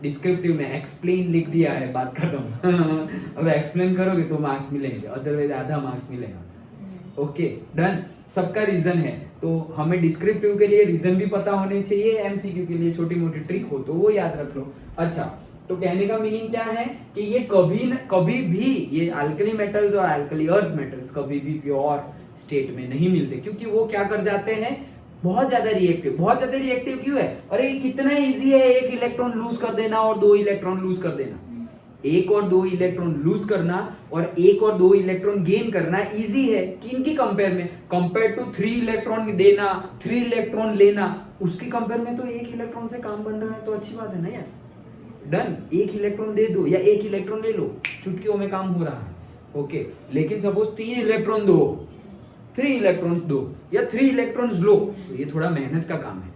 डिस्क्रिप्टिव में एक्सप्लेन लिख दिया है, बात खत्म अब एक्सप्लेन करोगे तो मार्क्स मिलेंगे, अदरवाइज आधा मार्क्स मिलेगा। Okay, done. सबका रीजन है, तो हमें डिस्क्रिप्टिव के लिए रीजन भी पता होने चाहिए, एमसीक्यू के लिए छोटी मोटी ट्रिक हो तो वो याद रख लो। अच्छा, तो कहने का मीनिंग क्या है कि ये कभी भी ये अल्कली मेटल्स और अल्कली अर्थ मेटल्स कभी भी प्योर स्टेट में नहीं मिलते, क्योंकि वो क्या कर जाते हैं, बहुत ज्यादा रिएक्टिव क्यों है। अरे कितना इजी है एक इलेक्ट्रॉन लूज कर देना और 2 इलेक्ट्रॉन लूज कर देना, 1 और 2 इलेक्ट्रॉन लूज करना और 1 और 2 इलेक्ट्रॉन गेन करना इजी है। किनकी कंपेयर में, कंपेयर टू 3 इलेक्ट्रॉन देना, 3 इलेक्ट्रॉन लेना, उसकी कंपेयर में तो 1 इलेक्ट्रॉन से काम बन रहा है, तो अच्छी बात है ना यार। डन, 1 इलेक्ट्रॉन दे दो या 1 इलेक्ट्रॉन ले लो, चुटकियों में काम हो रहा है। ओके, लेकिन सपोज 3 इलेक्ट्रॉन दो, 3 इलेक्ट्रॉन्स दो या 3 इलेक्ट्रॉन्स लो, तो ये थोड़ा मेहनत का काम है।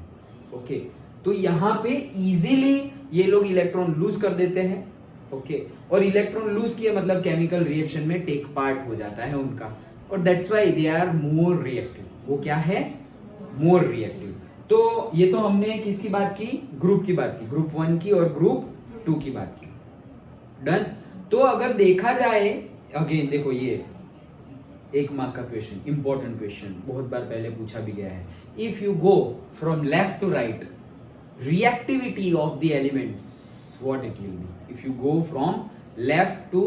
ओके, तो यहाँ पे इजीली ये लोग इलेक्ट्रॉन लूज कर देते हैं। ओके, और इलेक्ट्रॉन लूज किया मतलब केमिकल रिएक्शन में टेक पार्ट हो जाता है उनका, और that's why they are more reactive. वो क्या है, मोर रिएक्टिव। तो ये तो हमने किसकी बात की, ग्रुप की बात की, ग्रुप 1 की और ग्रुप 2 की बात की। डन। तो अगर देखा जाए अगेन, देखो ये 1 मार्क का क्वेश्चन, इंपॉर्टेंट क्वेश्चन, बहुत बार पहले पूछा भी गया है. If you go from left to right, reactivity of the elements, what it will be? If you go from left to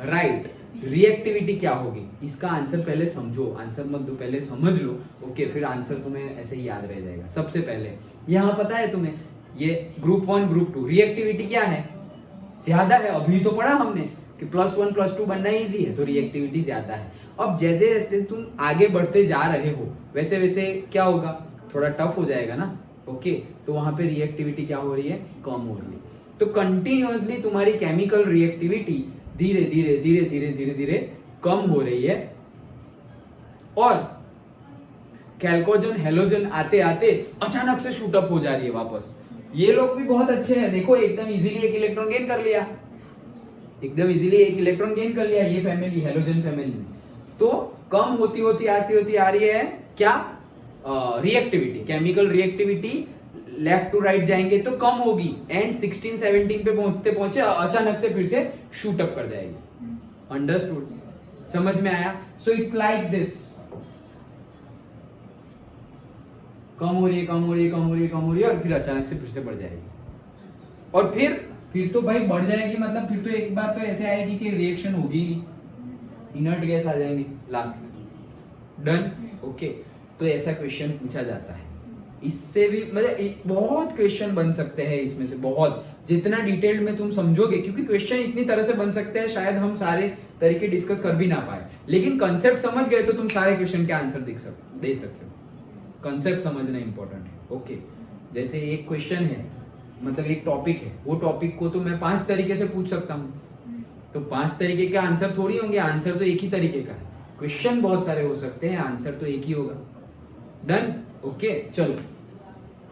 right, reactivity क्या होगी? इसका आंसर पहले समझो, आंसर मत दो, पहले समझ लो. ओके, फिर आंसर तुम्हें ऐसे ही याद रह जाएगा. सबसे पहले यहाँ पता है तुम्हें, ये ग्रुप 1 ग्रुप 2 रिएक्टिविटी क्या है? ज्यादा है. अभी तो पढ़ा हमने कि +1 +2 बनना इजी है, तो रिएक्टिविटी ज्यादा है. अब जैसे जैसे तुम आगे बढ़ते जा रहे हो वैसे वैसे क्या होगा? थोड़ा टफ हो जाएगा ना. ओके, तो वहां पे रिएक्टिविटी क्या हो रही है? कम हो रही है. तो कंटिन्यूअसली तुम्हारी केमिकल रिएक्टिविटी धीरे धीरे धीरे धीरे धीरे धीरे कम हो रही है. और कैल्कोजन हेलोजन आते आते अचानक से शूट अप हो जा रही है वापस. ये लोग भी बहुत अच्छे हैं, देखो एकदम इजीली 1 इलेक्ट्रॉन गेन कर लिया, एकदम इजीली 1 इलेक्ट्रॉन गेन कर लिया ये फैमिली, हेलोजन फैमिली में. तो कम होती होती आती आ रही है क्या? Reactivity, chemical reactivity left to right जाएंगे तो कम होगी, एंड 16-17 पे पहुंचते पहुंचे अचानक से फिर से शूट अप कर जाएगी. अंडरस्टूड? समझ में आया? सो इट्स लाइक दिस, कम हो रही है, कम हो रही है, कम हो रही है, कम हो रही है, और फिर अचानक से फिर से बढ़ जाएगी. और फिर तो भाई बढ़ जाएगी, मतलब फिर तो एक बार तो ऐसे आएगी कि रिएक्शन होगी ही, इनर्ट गैस आ जाएंगी लास्ट में. डन? ओके, तो ऐसा क्वेश्चन पूछा जाता है. इससे भी मतलब बहुत क्वेश्चन बन सकते हैं इसमें से, बहुत, जितना डिटेल्ड में तुम समझोगे, क्योंकि क्वेश्चन इतनी तरह से बन सकते हैं शायद हम सारे तरीके डिस्कस कर भी ना पाए, लेकिन कंसेप्ट समझ गए तो तुम सारे क्वेश्चन के आंसर दे सकते हो. कंसेप्ट समझना इंपॉर्टेंट है. ओके, जैसे एक क्वेश्चन है, मतलब एक टॉपिक है, वो टॉपिक को तो मैं 5 तरीके से पूछ सकता हूँ, तो 5 तरीके के आंसर थोड़ी होंगे, आंसर तो एक ही तरीके का है. क्वेश्चन बहुत सारे हो सकते हैं, आंसर तो एक ही होगा. डन? ओके, चलो.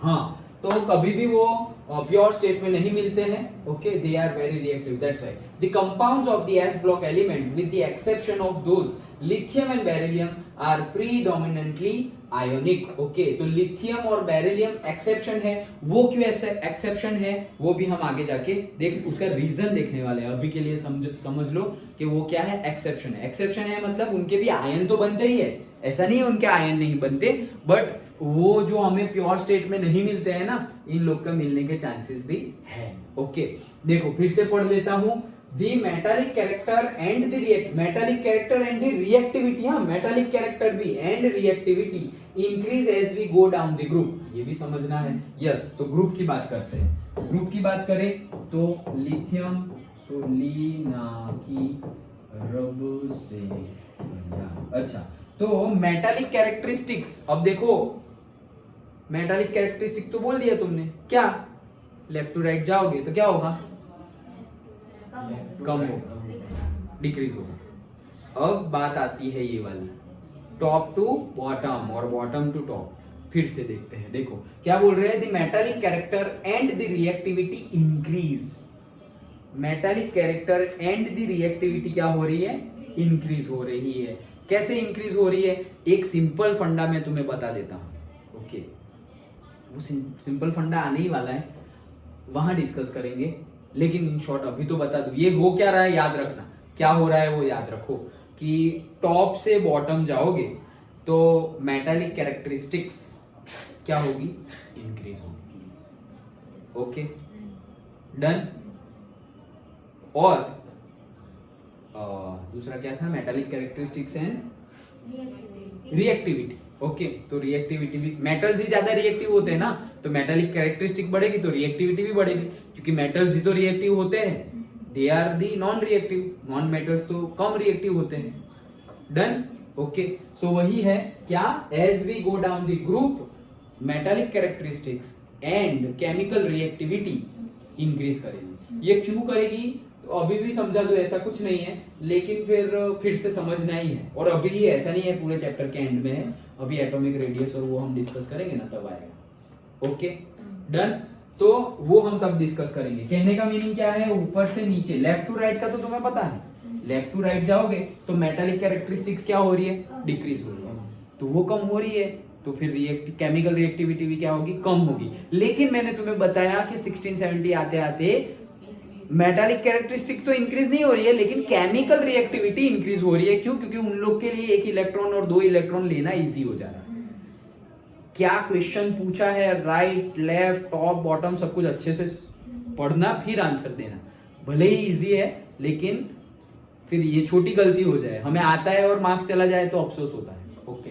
हाँ, तो कभी भी वो प्योर स्टेट में नहीं मिलते हैं. Okay, they are very reactive, that's why the compounds of the s block element with the exception of those lithium and beryllium are predominantly ionic. Okay, तो लिथियम और बेरिलियम एक्सेप्शन है. वो क्यों exception है वो भी हम आगे जाके देख, उसका रीजन देखने वाले हैं. अभी के लिए समझ लो कि वो क्या है, एक्सेप्शन है. एक्सेप्शन है मतलब उनके भी आयन तो बनते ही है, ऐसा नहीं है उनके आयन नहीं बनते, बट वो जो हमें प्योर स्टेट में नहीं मिलते हैं ना, इन लोग का मिलने के चांसेस भी है. ओके, देखो फिर से पढ़ लेता हूं. The metallic character and the metallic character and the reactivity, हाँ metallic character भी and reactivity increase as we go down the group. ये भी समझना है. यस, तो ग्रुप की बात करते हैं. ग्रुप की बात करें तो लिथियम सोलिना की रब से. अच्छा, तो मेटालिक कैरेक्टरिस्टिक्स, अब देखो मेटालिक कैरेक्टरिस्टिक तो बोल दिया तुमने, क्या लेफ्ट टू राइट जाओगे तो क्या होगा? कम होगा, डिक्रीज होगा. अब बात आती है ये वाली, टॉप टू बॉटम और बॉटम टू टॉप. फिर से देखते हैं, देखो क्या बोल रहे हैं, the metallic character and the reactivity increase. Metallic character and the reactivity क्या हो रही है? इंक्रीज हो रही है. कैसे इंक्रीज हो रही है? एक सिंपल फंडा मैं तुम्हें बता देता हूं. ओके, वो सिंपल फंडा आने ही वाला है, वहां डिस्कस करेंगे, लेकिन इन शॉर्ट अभी तो बता दूं. ये हो क्या रहा है याद रखना, क्या हो रहा है वो याद रखो कि टॉप से बॉटम जाओगे तो मेटालिक कैरेक्टरिस्टिक्स क्या होगी? इंक्रीज होगी. Okay, done. और दूसरा क्या था? Metallic characteristics and reactivity. Okay, तो रिएक्टिविटी भी, मेटल्स ही ज्यादा रिएक्टिव होते हैं ना, तो मेटालिक कैरेक्टरिस्टिक बढ़ेगी तो रिएक्टिविटी भी बढ़ेगी, क्योंकि मेटल्स ही तो रिएक्टिव होते हैं. They are the non reactive, non metals तो कम रिएक्टिव होते हैं. डन? ओके, सो वही है क्या, as we go down the group metallic characteristics and chemical reactivity increase करेगी. ये क्यों करेगी तो अभी भी समझा दो, ऐसा कुछ नहीं है, लेकिन फिर से समझना ही है. और अभी ये ऐसा नहीं है पूरे चैप्टर के एंड में है, अभी एटॉमिक रेडियस और वो हम डिस्कस करेंगे ना तब आएगा. Okay, done. तो वो हम तब डिस्कस करेंगे. कहने का मीनिंग क्या है, ऊपर से नीचे, लेफ्ट टू राइट का तो तुम्हें पता है. लेफ्ट टू राइट जाओगे तो मेटालिक कैरेक्टरिस्टिक्स क्या हो रही है? डिक्रीज हो रही है. तो वो कम हो रही है तो फिर केमिकल रिएक्टिविटी भी क्या होगी? कम होगी. लेकिन मैंने तुम्हें बताया कि 1670 आते आते मेटालिक कैरेक्टरिस्टिक्स तो इंक्रीज नहीं हो रही है, लेकिन केमिकल रिएक्टिविटी इंक्रीज हो रही है। क्यों? क्योंकि उन लोग के लिए एक इलेक्ट्रॉन और 2 इलेक्ट्रॉन लेना इजी हो जा रहा है। क्या क्वेश्चन पूछा है, राइट लेफ्ट टॉप बॉटम सब कुछ अच्छे से पढ़ना, फिर आंसर देना। भले ही इजी है, लेकिन फिर ये छोटी गलती हो जाए, हमें आता है और मार्क्स चला जाए तो अफसोस होता है। ओके,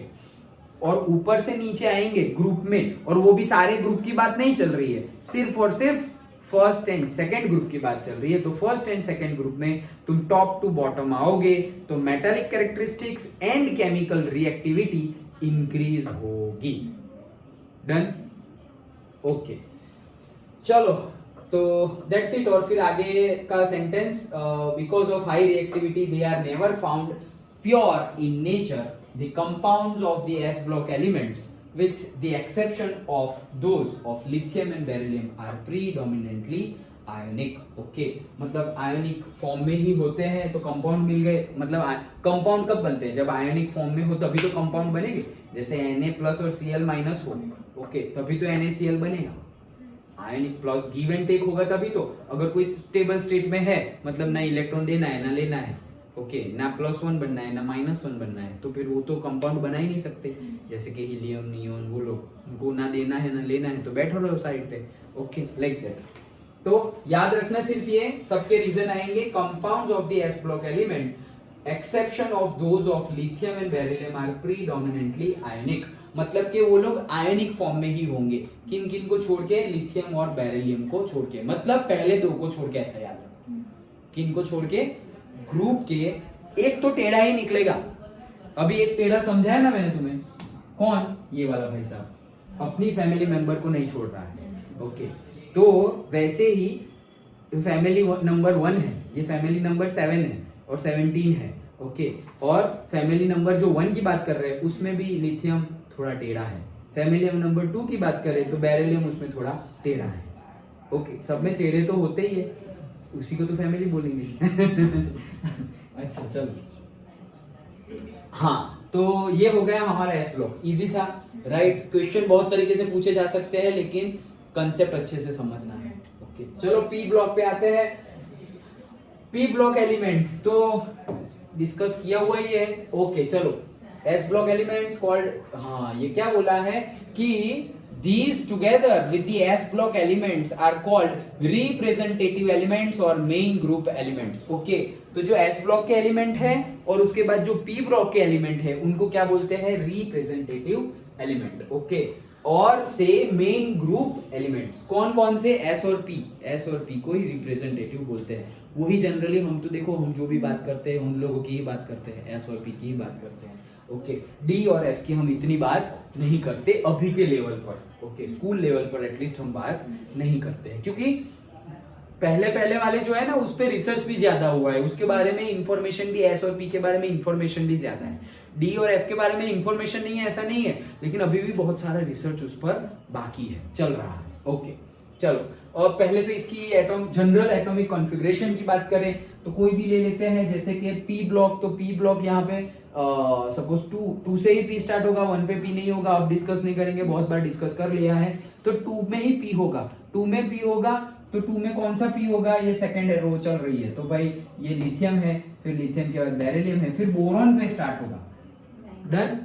और ऊपर से नीचे आएंगे ग्रुप में, और वो भी सारे ग्रुप की बात नहीं चल रही है, सिर्फ और सिर्फ फर्स्ट एंड सेकंड ग्रुप की बात चल रही है। तो फर्स्ट एंड सेकंड ग्रुप में तुम टॉप टू बॉटम आओगे तो metallic characteristics and chemical reactivity increase होगी। डन? ओके, चलो तो दैट्स इट। और फिर आगे का sentence, because of high reactivity they are never found pure in nature, the compounds of the s block elements with the exception of those of lithium and beryllium are predominantly ionic. Okay, मतलब ionic form में ही होते हैं, तो compound मिल गए। मतलब compound कब बनते हैं? जब आयोनिक फॉर्म में हो तभी तो कंपाउंड बनेंगे। जैसे Na+ और Cl- हो, ओके, तभी तो NaCl बनेगा। Ionic plus give and take होगा तभी तो। अगर कोई स्टेबल स्टेट में है, मतलब ना इलेक्ट्रॉन देना है ना लेना है, ओके, ना +1 बनना है ना -1 बनना है, तो फिर वो तो कंपाउंड बना ही नहीं सकते। जैसे कि हीलियम, नियोन, वो लोग, उनको ना देना है ना लेना है, तो बैठो रहो साइड पे। Okay, like that. तो याद रखना सिर्फ ये सबके रीजन आएंगे, compounds of the s block elements exception of those of lithium and beryllium are predominantly ionic. मतलब कि वो लोग आयोनिक फॉर्म में ही होंगे। किन किन को छोड़ के? लिथियम और बेरिलियम को छोड़ के, मतलब पहले दो को छोड़ के, ऐसा याद रखो। किन को छोड़ के? ग्रुप के। एक तो टेढ़ा ही निकलेगा। अभी एक टेढ़ा समझाया ना मैंने तुम्हें, कौन? ये वाला भाई साहब अपनी फैमिली मेंबर को नहीं छोड़ रहा है। ओके, तो वैसे ही फैमिली नंबर 1 है, ये फैमिली नंबर 7 है और 17 है। ओके, और फैमिली नंबर जो 1 की बात कर रहे हैं उसमें भी लिथियम थोड़ा टेढ़ा है। फैमिली नंबर 2 की बात करें तो बेरिलियम उसमें थोड़ा टेढ़ा है। ओके, सब में टेढ़े तो होते ही है, उसी को तो फैमिली बोलेंगे। अच्छा चलो, हाँ, तो ये हो गया हमारा एस ब्लॉक। इजी था, राइट? क्वेश्चन बहुत तरीके से पूछे जा सकते हैं, लेकिन कंसेप्ट अच्छे से समझना है। ओके, चलो पी ब्लॉक पे आते हैं। पी ब्लॉक एलिमेंट तो डिस्कस किया हुआ ही है। ओके, चलो एस ब्लॉक एलिमेंट्स कॉल्ड, हाँ, ये क्या बोला है कि these together with the s block elements are called representative elements और main group elements. ओके, तो जो s block के एलिमेंट है और उसके बाद जो p block के एलिमेंट है उनको क्या बोलते हैं? representative element. ओके, और से मेन ग्रुप एलिमेंट्स कौन कौन से? s और p को ही रिप्रेजेंटेटिव बोलते हैं। वही जनरली हम तो देखो, हम जो भी बात करते हैं उन लोगों की ही बात करते हैं, s और p की ही बात करते हैं। ओके, डी और एफ की हम इतनी बात नहीं करते अभी के लेवल पर। ओके, स्कूल लेवल पर एटलीस्ट हम बात नहीं करते हैं, क्योंकि पहले वाले जो है ना, उस पर रिसर्च भी ज्यादा हुआ है, उसके बारे में इंफॉर्मेशन भी, एस और पी के बारे में इंफॉर्मेशन भी ज्यादा है। डी और एफ के बारे में इंफॉर्मेशन नहीं है ऐसा नहीं है, लेकिन अभी भी बहुत सारा रिसर्च उस पर बाकी है, चल रहा है। ओके, चलो, और पहले तो इसकी जनरल एटॉमिक कॉन्फ़िगरेशन की बात करें तो कोई भी ले लेते हैं, जैसे कि पी ब्लॉक। तो पी ब्लॉक यहाँ पे सपोज 2 से ही पी स्टार्ट होगा, 1 पे पी नहीं होगा। अब डिस्कस नहीं करेंगे, बहुत बार डिस्कस कर लिया है। तो 2 में ही पी होगा, 2 में पी होगा, तो 2 में कौन सा पी होगा? ये सेकंड रो चल रही है, तो भाई ये लिथियम है, फिर लिथियम के बाद बेरिलियम है, फिर बोरॉन पे स्टार्ट होगा। डन?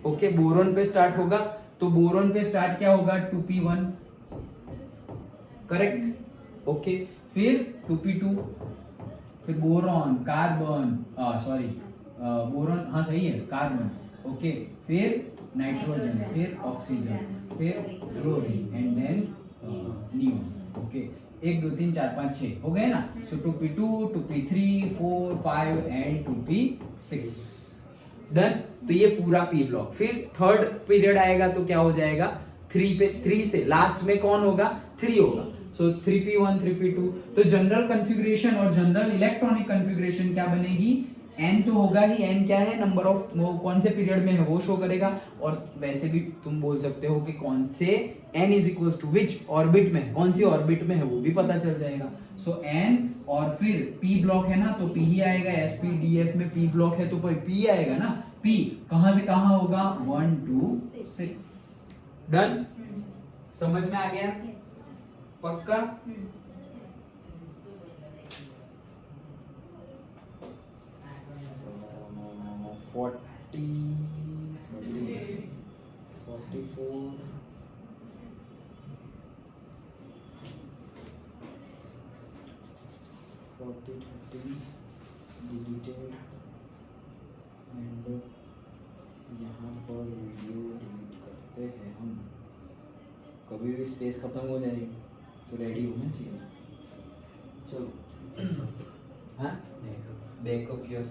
ओके, बोरॉन पे स्टार्ट होगा, तो बोरॉन पे स्टार्ट क्या होगा? 2p1, correct? ओके, फिर 2p2, फिर बोरॉन, कार्बन, बोरॉन, हाँ सही है, कार्बन। ओके, फिर नाइट्रोजन, फिर ऑक्सीजन, फिर chlorine and then neon. Okay, 1 2 3 4 5 6 हो गए ना। So 2p2, 2p3, 4 5 and 2p6। डन? तो ये पूरा पी ब्लॉक। फिर थर्ड पीरियड आएगा तो क्या हो जाएगा? 3 से लास्ट में कौन होगा? 3 होगा। सो 3p1, 3p2। तो जनरल कॉन्फ़िगरेशन और जनरल इलेक्ट्रॉनिक कॉन्फ़िगरेशन क्या बनेगी? n तो होगा ही। n क्या है? नंबर ऑफ, वो कौन से पीरियड में है वो शो करेगा। और वैसे भी तुम बोल सकते हो कि कौन से n is equal to which orbit में है, कौन सी ऑर्बिट में है वो भी पता चल जाएगा। सो n और फिर p ब्लॉक है ना, तो p ही आएगा। sp-df में p ब्लॉक है तो p आएगा ना। p कहां से कहां होगा? 1 2 6। डन? समझ में आ गया? पक्का? 40 44 40 30 डिलीटेड एंड यहाँ पर वीडियो डिलीट करते हैं हम। कभी भी स्पेस खत्म हो जाएगी तो रेडी होना चाहिए। चलो हाँ बैकअप यस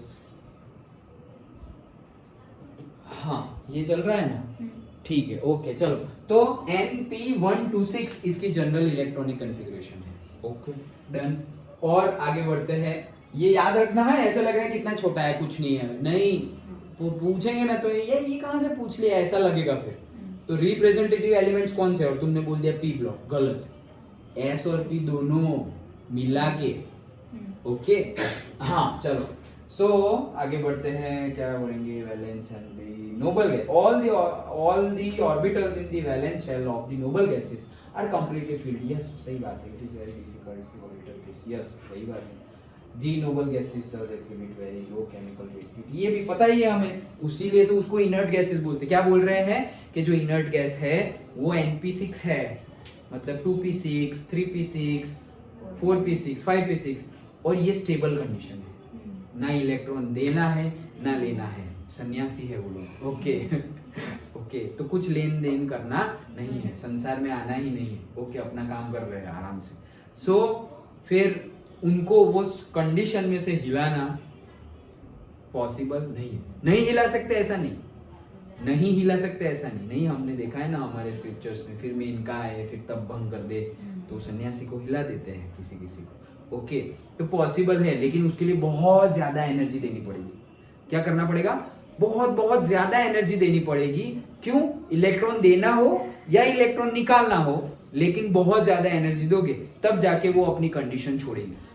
हाँ ये चल रहा है ना, ठीक है ओके चलो। तो NP126 इसकी जनरल इलेक्ट्रॉनिक कॉन्फ़िगरेशन है। Okay done. और आगे बढ़ते हैं। ये याद रखना है, ऐसा लग रहा है कितना छोटा है, कुछ नहीं है, नहीं तो पूछेंगे ना तो ये कहाँ से पूछ लिया ऐसा लगेगा फिर। तो रिप्रेजेंटेटिव एलिमेंट्स कौन से, और तुमने बोल दिया पी ब्लॉक, गलत। एस और पी दोनों मिला के ओके हाँ चलो। सो आगे बढ़ते हैं, क्या बोलेंगे, valence and the noble gas. All the orbitals in the valence shell of the noble gases are completely filled. Yes सही बात है, it is very difficult to alter this. Yes सही बात है। The noble gases does exhibit very low chemical reactivity, ये भी पता ही है हमें, उसीलिए तो उसको इनर्ट गैसेस बोलते हैं। क्या बोल रहे हैं कि जो इनर्ट गैस है वो NP6 है, मतलब 2p6 3p6 4p6 5p6, और ये स्टेबल कंडीशन है, ना इलेक्ट्रॉन देना है ना लेना है, सन्यासी है वो लोग। ओके ओके तो कुछ लेन देन करना नहीं है, संसार में आना ही नहीं है। ओके अपना काम कर रहे हैं आराम से। सो फिर उनको वो कंडीशन में से हिलाना पॉसिबल नहीं है। नहीं हिला सकते ऐसा नहीं, नहीं हिला सकते ऐसा नहीं, नहीं हमने देखा है ना हमारे स्क्रिप्चर्स में, फिर में इनका है फिर तब भंग कर दे तो सन्यासी को हिला देते हैं किसी किसी को। ओके तो पॉसिबल है, लेकिन उसके लिए बहुत ज्यादा एनर्जी देनी पड़ेगी। क्या करना पड़ेगा, बहुत बहुत ज्यादा एनर्जी देनी पड़ेगी। क्यों, इलेक्ट्रॉन देना हो या इलेक्ट्रॉन निकालना हो, लेकिन बहुत ज्यादा एनर्जी दोगे तब जाके वो अपनी कंडीशन छोड़ेंगे।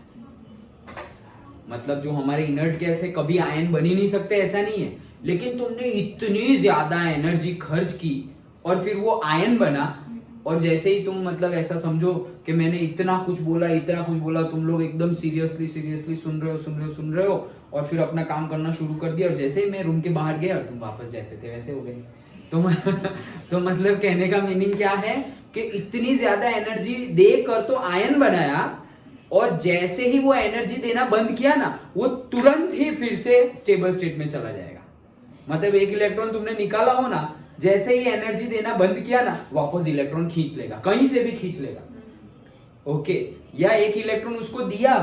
मतलब जो हमारे इनर्ट गैस है कभी आयन बन ही नहीं सकते ऐसा नहीं है, लेकिन तुमने इतनी ज्यादा एनर्जी खर्च की और फिर वो आयन बना, और जैसे ही तुम मतलब ऐसा समझो कि मैंने इतना कुछ बोला, तुम लोग एकदम सीरियसली सुन रहे हो और फिर अपना काम करना शुरू कर दिया, और जैसे ही मैं रूम के बाहर गया और तुम वापस जैसे थे वैसे हो गए। तो मतलब कहने का मीनिंग क्या है कि इतनी ज्यादा एनर्जी देकर तो आयन बनाया, और जैसे ही वो एनर्जी देना बंद किया ना, वो तुरंत ही फिर से स्टेबल स्टेट में चला जाएगा। मतलब एक इलेक्ट्रॉन तुमने निकाला हो ना, जैसे ही एनर्जी देना बंद किया ना, वापस इलेक्ट्रॉन खींच लेगा, कहीं से भी खींच लेगा। ओके या एक इलेक्ट्रॉन उसको दिया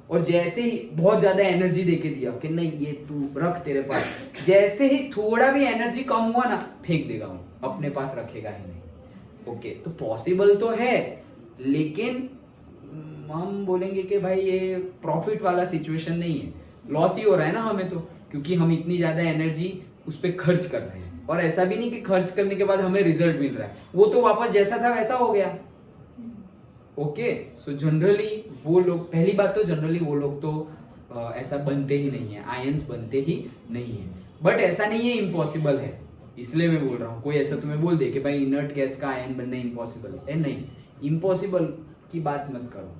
और जैसे ही बहुत ज्यादा एनर्जी देके दिया कि नहीं ये तू रख तेरे पास, जैसे ही थोड़ा भी एनर्जी कम हुआ ना, फेंक देगा वो, अपने पास रखेगा ही नहीं। ओके तो पॉसिबल तो है, लेकिन हम बोलेंगे कि भाई ये प्रॉफिट वाला सिचुएशन नहीं है, लॉस ही हो रहा है ना हमें तो, क्योंकि हम इतनी ज्यादा एनर्जी उस पर खर्च कर रहे हैं। और ऐसा भी नहीं कि खर्च करने के बाद हमें रिजल्ट मिल रहा है, वो तो वापस जैसा था वैसा हो गया। ओके सो जनरली वो लोग, पहली बात तो जनरली वो लोग तो ऐसा बनते ही नहीं है, आयंस बनते ही नहीं है। बट ऐसा नहीं है इम्पॉसिबल है, इसलिए मैं बोल रहा हूँ। कोई ऐसा तुम्हें बोल दे कि भाई इनर्ट गैस का आयन बनना इम्पॉसिबल है, नहीं, इम्पॉसिबल की बात मत करो,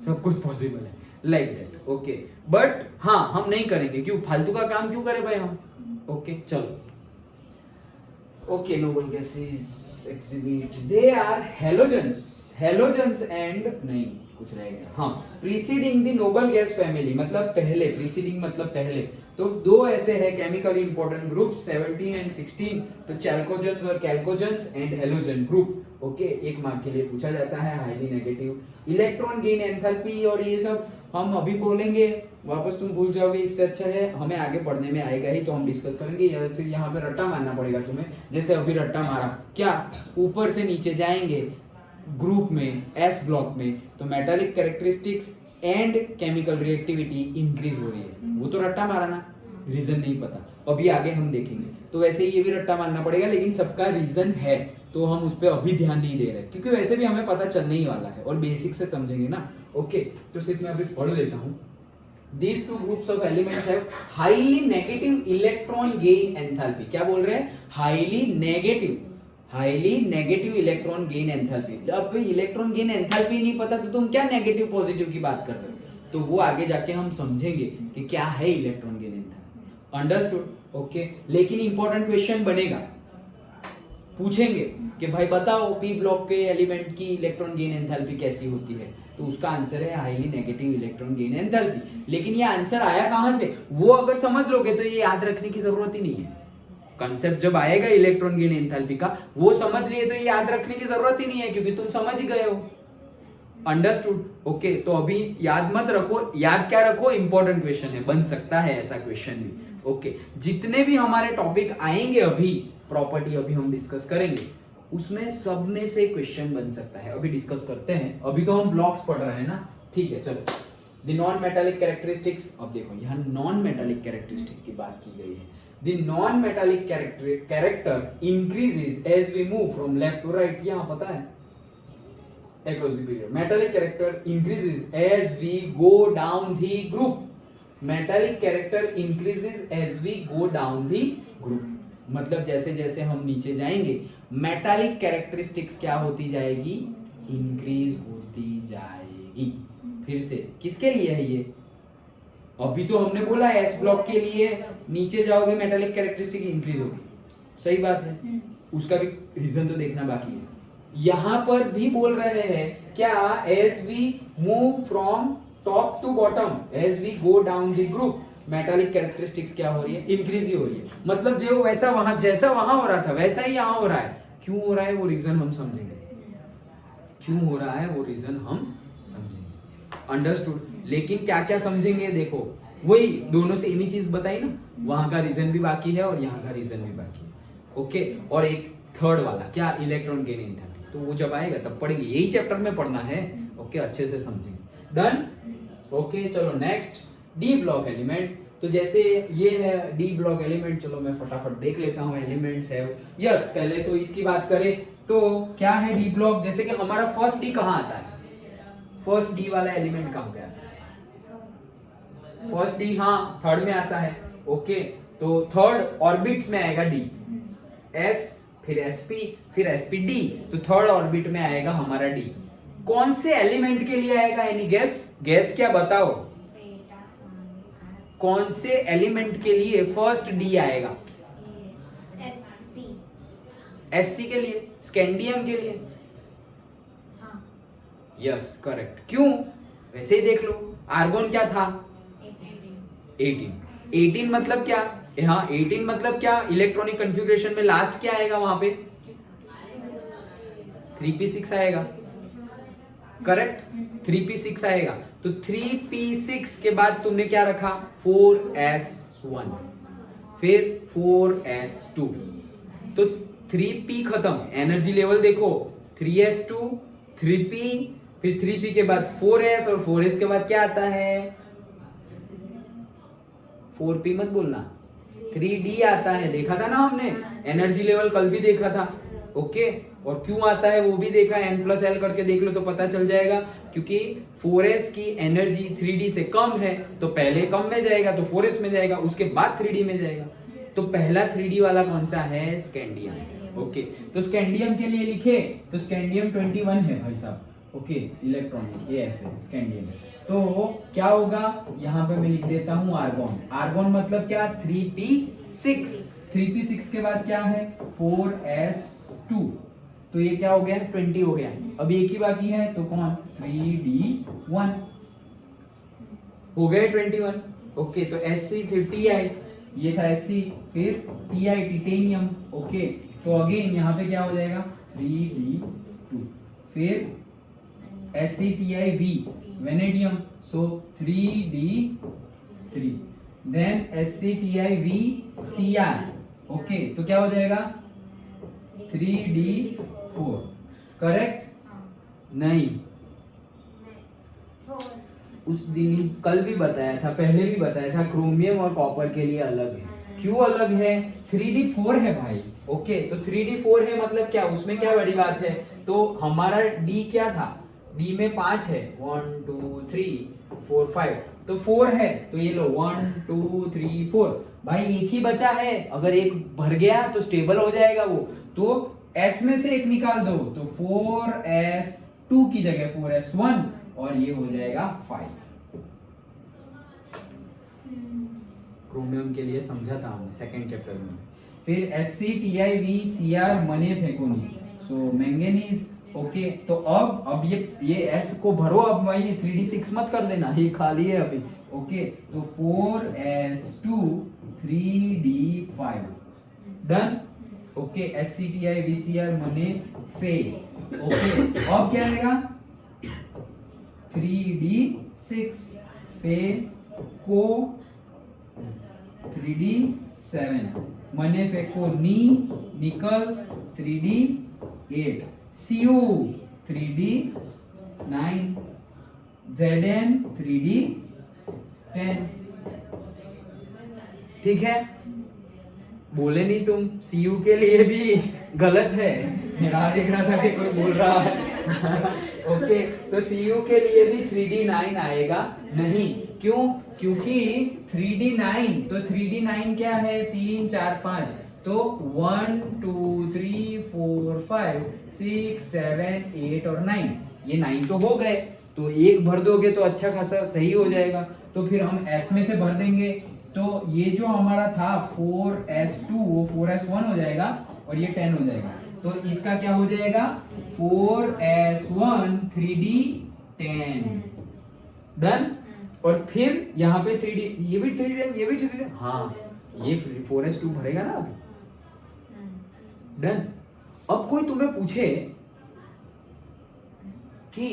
सब कुछ पॉसिबल है, लाइक दैट। ओके बट हाँ हम नहीं करेंगे, क्यों, फालतू का काम क्यों करें भाई हम। ओके चलो। Okay noble gases exhibit, they are halogens and नहीं कुछ रह गया, हाँ, preceding the noble gas family, मतलब पहले, प्रीसीडिंग मतलब पहले। तो दो ऐसे है केमिकली इंपॉर्टेंट ग्रुप 17 एंड 16, तो चैल्कोजेंस और कैल्कोजेंस एंड हेलोजन ग्रुप। ओके एक मार्क के लिए पूछा जाता है, highly negative electron gain enthalpy और ये सब हम अभी बोलेंगे, वापस तुम भूल जाओगे, इससे अच्छा है हमें आगे पढ़ने में आएगा ही तो हम डिस्कस करेंगे, या फिर यहाँ पे रट्टा मारना पड़ेगा तुम्हें, जैसे अभी रट्टा मारा, क्या ऊपर से नीचे जाएंगे ग्रुप में, एस ब्लॉक में, तो metallic characteristics and chemical reactivity increase हो रही है, वो तो रट्टा मारा ना, रीजन नहीं पता, अभी आगे हम देखेंगे। तो वैसे ही ये भी रट्टा मारना पड़ेगा, लेकिन सबका रीजन है तो हम उस पर अभी ध्यान नहीं दे रहे, क्योंकि वैसे भी हमें पता चलने ही वाला है और बेसिक से समझेंगे ना। ओके तो सिर्फ मैं अभी पढ़ लेता हूँ। These two groups of elements have highly negative electron gain enthalpy. क्या बोल रहे हैं, highly negative electron gain enthalpy। अब इलेक्ट्रॉन गेन एंथैल्पी नहीं पता तो तुम क्या नेगेटिव पॉजिटिव की बात कर रहे हो, तो वो आगे जाके हम समझेंगे कि क्या है electron gain enthalpy. Understood. Okay, लेकिन इंपॉर्टेंट क्वेश्चन बनेगा, पूछेंगे कि भाई बताओ पी ब्लॉक के एलिमेंट की इलेक्ट्रॉन गेन एंथैल्पी कैसी होती है, तो उसका आंसर है highly negative electron gain enthalpy. लेकिन ये आंसर आया कहां से, वो अगर समझ लोगे तो ये याद रखने की जरूरत ही नहीं है। कॉन्सेप्ट जब आएगा इलेक्ट्रॉन गेन एंथैल्पी का, वो समझ लिए तो ये याद रखने की जरूरत ही नहीं है, क्योंकि तुम समझ ही गए हो। अंडरस्टूड? ओके, तो अभी याद मत रखो, याद क्या रखो, इंपॉर्टेंट क्वेश्चन है, बन सकता है ऐसा क्वेश्चन भी। ओके, जितने भी हमारे टॉपिक आएंगे अभी, प्रॉपर्टी अभी हम डिस्कस करेंगे, उसमें सब में से क्वेश्चन बन सकता है। अभी डिस्कस करते हैं, अभी तो हम ब्लॉक्स पढ़ रहे हैं ना, ठीक है। चलो, द नॉन मेटालिक कैरेक्टरिस्टिक्स, अब देखो यहाँ नॉन मेटालिक कैरेक्टरिस्टिक की बात की गई है। The non-metallic character increases as we move from left to right. यहाँ पता है across the period. Metallic character increases as we go down the group. Metallic character increases as we go down the group. मतलब जैसे जैसे हम नीचे जाएंगे, metallic characteristics क्या होती जाएगी, इंक्रीज होती जाएगी। फिर से किसके लिए है ये, अभी तो हमने बोला एस ब्लॉक के लिए नीचे जाओगे मेटालिक कैरेक्टरिस्टिक इंक्रीज होगी, सही बात है, उसका भी रीजन तो देखना बाकी है। यहां पर भी बोल रहे हैं क्या, as we move from top to bottom, as we go down the group, metallic characteristics क्या हो रही है, इंक्रीज ही हो रही है। मतलब जो वैसा वहां, जैसा वहां हो रहा था वैसा ही यहां हो रहा है। क्यों हो रहा है वो रीजन हम समझेंगे, क्यों हो रहा है वो रीजन हम समझेंगे। अंडरस्टूड? लेकिन क्या क्या समझेंगे, देखो वही दोनों से इमी चीज बताई ना, वहां का रीजन भी बाकी है और यहाँ का रीजन भी बाकी है। ओके, और एक थर्ड वाला क्या, इलेक्ट्रॉन गेन एंथैल्पी, तो वो जब आएगा तब पढ़ेंगे, यही चैप्टर में पढ़ना है। ओके, अच्छे से समझेंगे। डन? ओके, चलो नेक्स्ट, डी ब्लॉक एलिमेंट। तो जैसे ये है डी ब्लॉक एलिमेंट, चलो मैं फटाफट देख लेता हूँ एलिमेंट्स है। यस, पहले तो इसकी बात करें तो क्या है डी ब्लॉक, जैसे कि हमारा फर्स्ट डी कहाँ आता है, फर्स्ट डी वाला एलिमेंट कहाँ पे आता है, फर्स्ट डी हाँ थर्ड में आता है। ओके, तो थर्ड ऑर्बिट्स में आएगा डी, एस फिर एसपी फिर एसपीडी, तो थर्ड ऑर्बिट में आएगा हमारा डी। कौन से एलिमेंट के लिए आएगा, एनी गेस, गेस क्या बताओ, कौन से एलिमेंट के लिए फर्स्ट डी आएगा, एससी के लिए, स्कैंडियम के लिए। यस करेक्ट, क्यों, वैसे ही देख लो, आर्गोन क्या था 18 मतलब क्या, हाँ 18 मतलब क्या, इलेक्ट्रॉनिक कॉन्फ़िगरेशन में लास्ट क्या आएगा वहां पे 3p6 आएगा, करेक्ट 3p6 आएगा। तो 3p6 के बाद तुमने क्या रखा 4s1 फिर 4s2, तो 3p खत्म, एनर्जी लेवल देखो 3s2 3p फिर 3p के बाद 4s और 4s के बाद क्या आता है 4p मत बोलना 3d आता है, देखा था ना हमने, एनर्जी लेवल कल भी देखा था। ओके, और क्यों आता है वो भी देखा, n+l करके देख लो तो पता चल जाएगा, क्योंकि 4s की एनर्जी 3d से कम है तो पहले कम में जाएगा तो 4s में जाएगा, उसके बाद 3d में जाएगा। तो पहला 3d वाला कौन सा है, स्कैंडियम। ओके, तो स्कैंडियम के लिए लिखे तो स्कैंडियम 21 है भाई साहब। ओके, इलेक्ट्रॉनिक ये ऐसे स्कैंडियम है, तो क्या होगा यहाँ पे मैं लिख देता हूँ आर्गोन। आर्गोन मतलब क्या 3p6, 3p6 के बाद क्या है 4s2, तो ये क्या हो गया 20 हो गया। अब एक ही बाकी है तो कौन 3d1 हो गए 21। ओके, तो Sc फिर Ti, ये था Sc फिर Ti टिटेनियम। ओके, तो अगेन यहाँ पे क्या हो जाएगा 3d2 फिर ScTiV वेनेडियम, सो 3d3 देन ScTiVCr। ओके, तो क्या हो जाएगा 3d4, करेक्ट नहीं, उस दिन कल भी बताया था, पहले भी बताया था, क्रोमियम और कॉपर के लिए अलग है। क्यों अलग है, 3d4 है भाई। ओके, तो 3d4 है मतलब क्या, उसमें क्या बड़ी बात है, तो हमारा d क्या था, d में 5 है 1 2 3 4 5, तो 4 है, तो ये लो 1 2 3 4 भाई, एक ही बचा है, अगर एक भर गया तो स्टेबल हो जाएगा वो, तो s में से एक निकाल दो तो 4s2 की जगह 4s1 और ये हो जाएगा 5। क्रोमियम के लिए समझा था हमने सेकंड चैप्टर में। फिर SCTiVCr मने फेंको नहीं, सो मैंगनीज। ओके, तो अब ये S को भरो, अब वही 3d6 मत कर देना, ये खाली है अभी। ओके, तो 4s2 3d5 done. Okay, SCTiVCr मने फे। ओके, अब क्या आएगा 3d6 फे को 3d7 मने फेंको नी निकल 3d8 Cu 3d9 Zn 3d10। ठीक है, बोले नहीं तुम, Cu के लिए भी गलत है, मेरा देख रहा था कि कोई बोल रहा है। ओके, तो Cu के लिए भी 3d9 आएगा नहीं, क्यों? क्योंकि 3d9, तो 3d9 क्या है 3 4 5, तो 1 2 3 4 5 6 7 8 और 9, ये 9 तो हो गए, तो एक भर दोगे तो अच्छा खासा सही हो जाएगा। तो फिर हम S में से भर देंगे, तो ये जो हमारा था 4s2 वो 4s1 हो जाएगा और ये 10 हो जाएगा, तो इसका क्या हो जाएगा 4s1 3d10 डन। और फिर यहाँ पे 3d, ये भी 3d, ये भी 3d, हाँ ये 4s2 भरेगा ना अभी, डन। अब कोई तुम्हें पूछे कि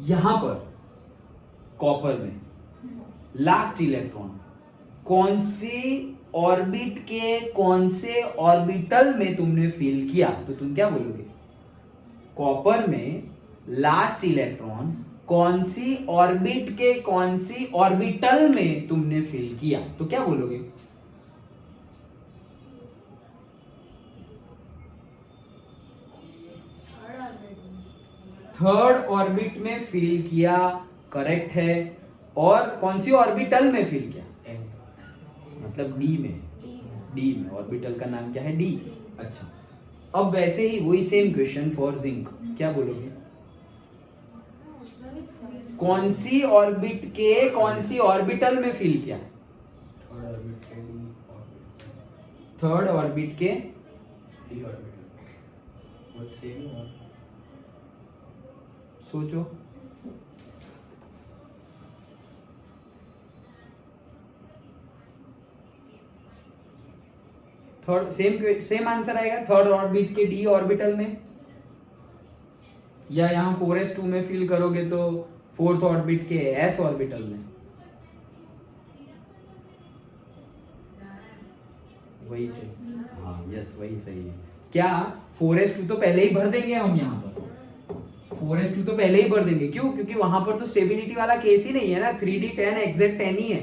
यहां पर कॉपर में लास्ट इलेक्ट्रॉन कौन से ऑर्बिट के कौन से ऑर्बिटल में तुमने फिल किया, तो तुम क्या बोलोगे? कॉपर में लास्ट इलेक्ट्रॉन कौन सी ऑर्बिट के कौन सी ऑर्बिटल में तुमने फिल किया, तो क्या बोलोगे? थर्ड ऑर्बिट में फिल किया, करेक्ट है। और कौन सी ऑर्बिटल में फिल किया? मतलब डी में, डी में, ऑर्बिटल का नाम क्या है? डी। अच्छा, अब वैसे ही वही सेम क्वेश्चन फॉर जिंक, क्या बोलोगे? कौन सी ऑर्बिट के कौन सी ऑर्बिटल में फिल किया? थर्ड ऑर्बिट के सोचो, थर्ड सेम आंसर आएगा, थर्ड ऑर्बिट के डी ऑर्बिटल में, या यहां 4s2 में फिल करोगे तो फोर्थ ऑर्बिट के s ऑर्बिटल में। वही सही, हाँ यस वही सही है। क्या 4s2 तो पहले ही भर देंगे हम, यहाँ पर 4s2 तो पहले ही भर देंगे, क्यों? क्योंकि वहां पर तो स्टेबिलिटी वाला केस ही नहीं है ना, 3d10 एग्जैक्ट 10 ही है,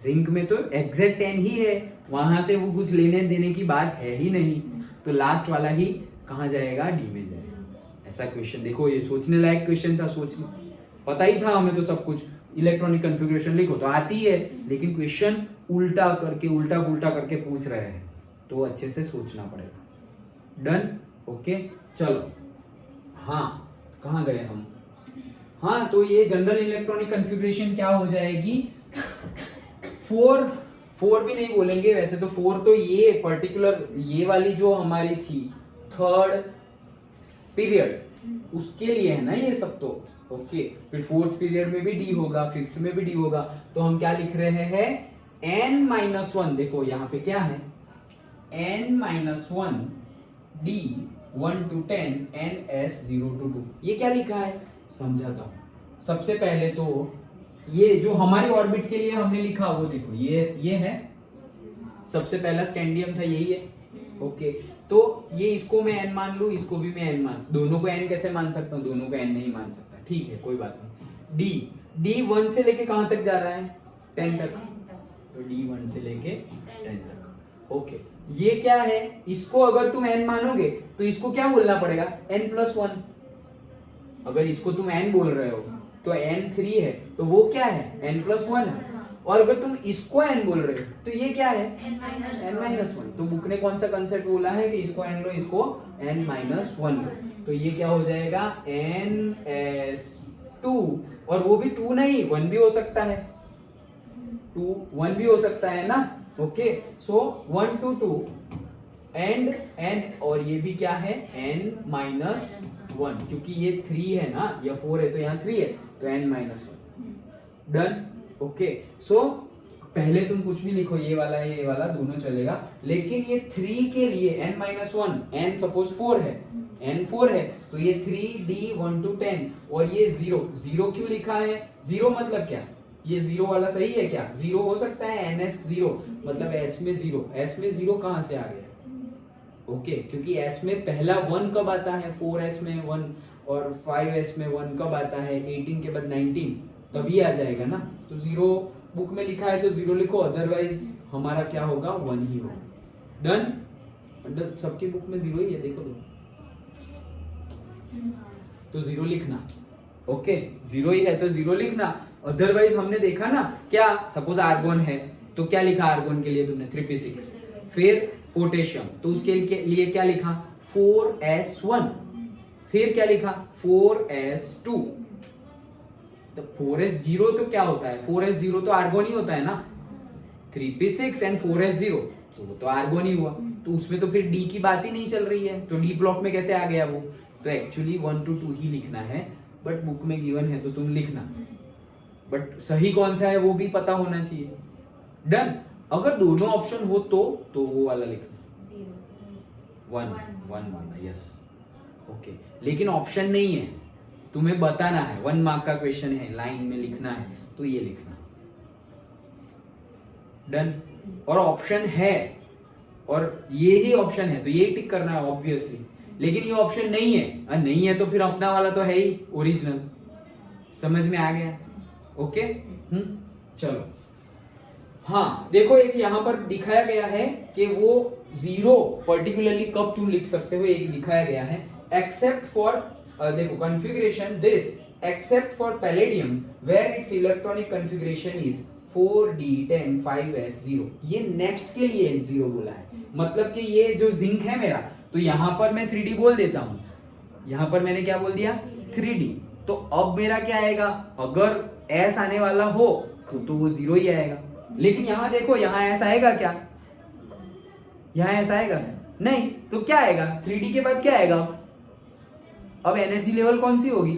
जिंक में तो एग्जैक्ट 10 ही है, वहां से वो कुछ लेने देने की बात है ही नहीं, तो लास्ट वाला ही कहाँ जाएगा? डी में जाएगा। ऐसा क्वेश्चन देखो, ये सोचने लायक क्वेश्चन था, पता ही था हमें तो सब कुछ, इलेक्ट्रॉनिक कॉन्फ़िगरेशन लिखो तो आती है, लेकिन क्वेश्चन उल्टा करके उल्टा पुल्टा करके पूछ रहे हैं, तो अच्छे से सोचना पड़ेगा। डन, ओके चलो, हाँ कहाँ गए हम? हाँ, तो ये जनरल इलेक्ट्रॉनिक कॉन्फ़िगरेशन क्या हो जाएगी? 4 भी नहीं बोलेंगे वैसे तो, 4 तो ये पर्टिकुलर ये वाली जो हमारी थी थर्ड पीरियड उसके लिए है ना ये सब तो। ओके, फिर फोर्थ पीरियड में भी डी होगा, फिफ्थ में भी डी होगा, तो हम क्या लिख रहे हैं? n-1, देखो यहाँ पे क्या है? n-1 d 1 to 10 ns 0 to 2, ये क्या लिखा है समझाता हूं। सबसे पहले तो ये जो हमारे ऑर्बिट के लिए हमने लिखा वो देखो, ये है, सबसे पहला स्कैंडियम था, यही है। ओके, तो ये इसको मैं n मान लूं, इसको भी मैं n मान, दोनों को n कैसे मान सकता हूं? दोनों को n नहीं मान सकता, ठीक है कोई बात नहीं। d 1 से लेके कहां तक जा रहा है? 10 तक, तो d 1 से लेके 10 तक। ओके, ये क्या है? इसको अगर तुम n मानोगे तो इसको क्या बोलना पड़ेगा? n+1। अगर इसको तुम n बोल रहे हो तो n 3 है, तो वो क्या है? n+1 है। और अगर तुम इसको n बोल रहे हो तो ये क्या है? n-1। तो बुक ने कौन सा कंसेप्ट बोला है कि इसको n लो, इसको n-1 लो, तो ये क्या हो जाएगा? ns2, और वो भी 2 नहीं 1 भी हो सकता है, 2 1 भी हो सकता है ना, okay. So 1 to 2 and n, और ये भी क्या है n-1, क्योंकि ये 3 है ना, या 4 है तो यहाँ 3 है, तो n-1। Done, okay. सो पहले तुम कुछ भी लिखो, ये वाला दोनों चलेगा, लेकिन ये 3 के लिए n-1, n सपोज 4 है, n 4 है, तो ये 3d 1 to 10, और ये 0 क्यों लिखा है? 0 मतलब क्या? ये 0 वाला सही है क्या? 0 हो सकता है ns 0, मतलब s में 0, s में 0 कहाँ से आ गया? ओके, क्योंकि s में पहला 1 कब आता है? 4s में 1, और 5s में 1 कब आता है? 18 के बाद 19, तभी आ जाएगा ना। तो 0 बुक में लिखा है तो 0 लिखो, अदरवाइज हमारा क्या होगा? 1 ही होगा। डन, सबकी बुक में 0 ही है, देखो तो 0 लिखना, ओके। 0 ही है तो 0 लिखना, अदरवाइज हमने देखा ना क्या, सपोज आर्गोन है तो क्या लिखा आर्गोन के लिए तुमने? 3p6। फिर पोटेशियम, तो उसके लिए क्या लिखा? 4s1। फिर क्या लिखा? 4s2। तो 4s0 तो क्या होता है? 4s0 तो आर्गोन ही होता है ना। 3p6 एंड 4s0 तो वो तो आर्गोन ही हुआ, तो उसमें तो फिर डी की बात ही नहीं चल रही है, तो डी ब्लॉक में कैसे आ गया वो? तो एक्चुअली 1 to 2 ही लिखना है, बट बुक में गिवन है तो तुम लिखना, बट सही कौन सा है वो भी पता होना चाहिए। डन, अगर दोनों ऑप्शन हो तो वो वाला लिखना, 1 वाला, यस, ओके। लेकिन ऑप्शन नहीं है, तुम्हें बताना है, 1 मार्क का क्वेश्चन है, लाइन में लिखना है, तो ये लिखना। डन, और ऑप्शन है, और ये ही ऑप्शन है तो ये टिक करना है ऑब्वियसली, लेकिन ये ऑप्शन नहीं है, नहीं है तो फिर अपना वाला तो है ही ओरिजिनल। समझ में आ गया? ओके, चलो। हाँ देखो, एक यहाँ पर दिखाया गया है कि वो 0 पर्टिकुलरली कब तुम लिख सकते हो, एक दिखाया गया है, एक्सेप्ट फॉर, देखो configuration this except for palladium where it's electronic configuration is 4d10 5s0। ये नेक्स्ट के लिए 0 बोला है, मतलब कि ये जो जिंक है मेरा, तो यहाँ पर मैं 3d बोल देता हूँ, यहाँ पर मैंने क्या बोल दिया? 3d। तो अब मेरा क्या आएगा? अगर s आने वाला हो तो वो 0 ही आएगा, लेकिन यहाँ देखो, यहाँ s आएगा क्या? यहाँ s आएगा क्या? नहीं, तो क्या आएगा? 3d के बाद क्या आएगा? अब एनर्जी लेवल कौन सी होगी?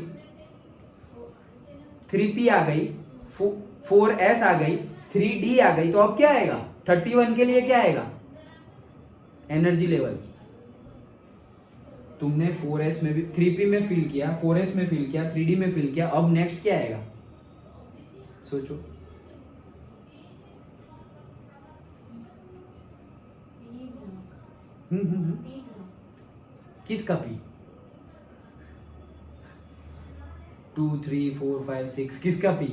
3p आ गई, 4s आ गई, 3d आ गई, तो अब क्या आएगा? 31 के लिए क्या आएगा एनर्जी लेवल? तुमने 4s में भी 3p में फील किया, 4s में फील किया, 3d में फील किया, अब नेक्स्ट क्या आएगा? सोचो। किसका p? 2 3 4 5 6 किसका p?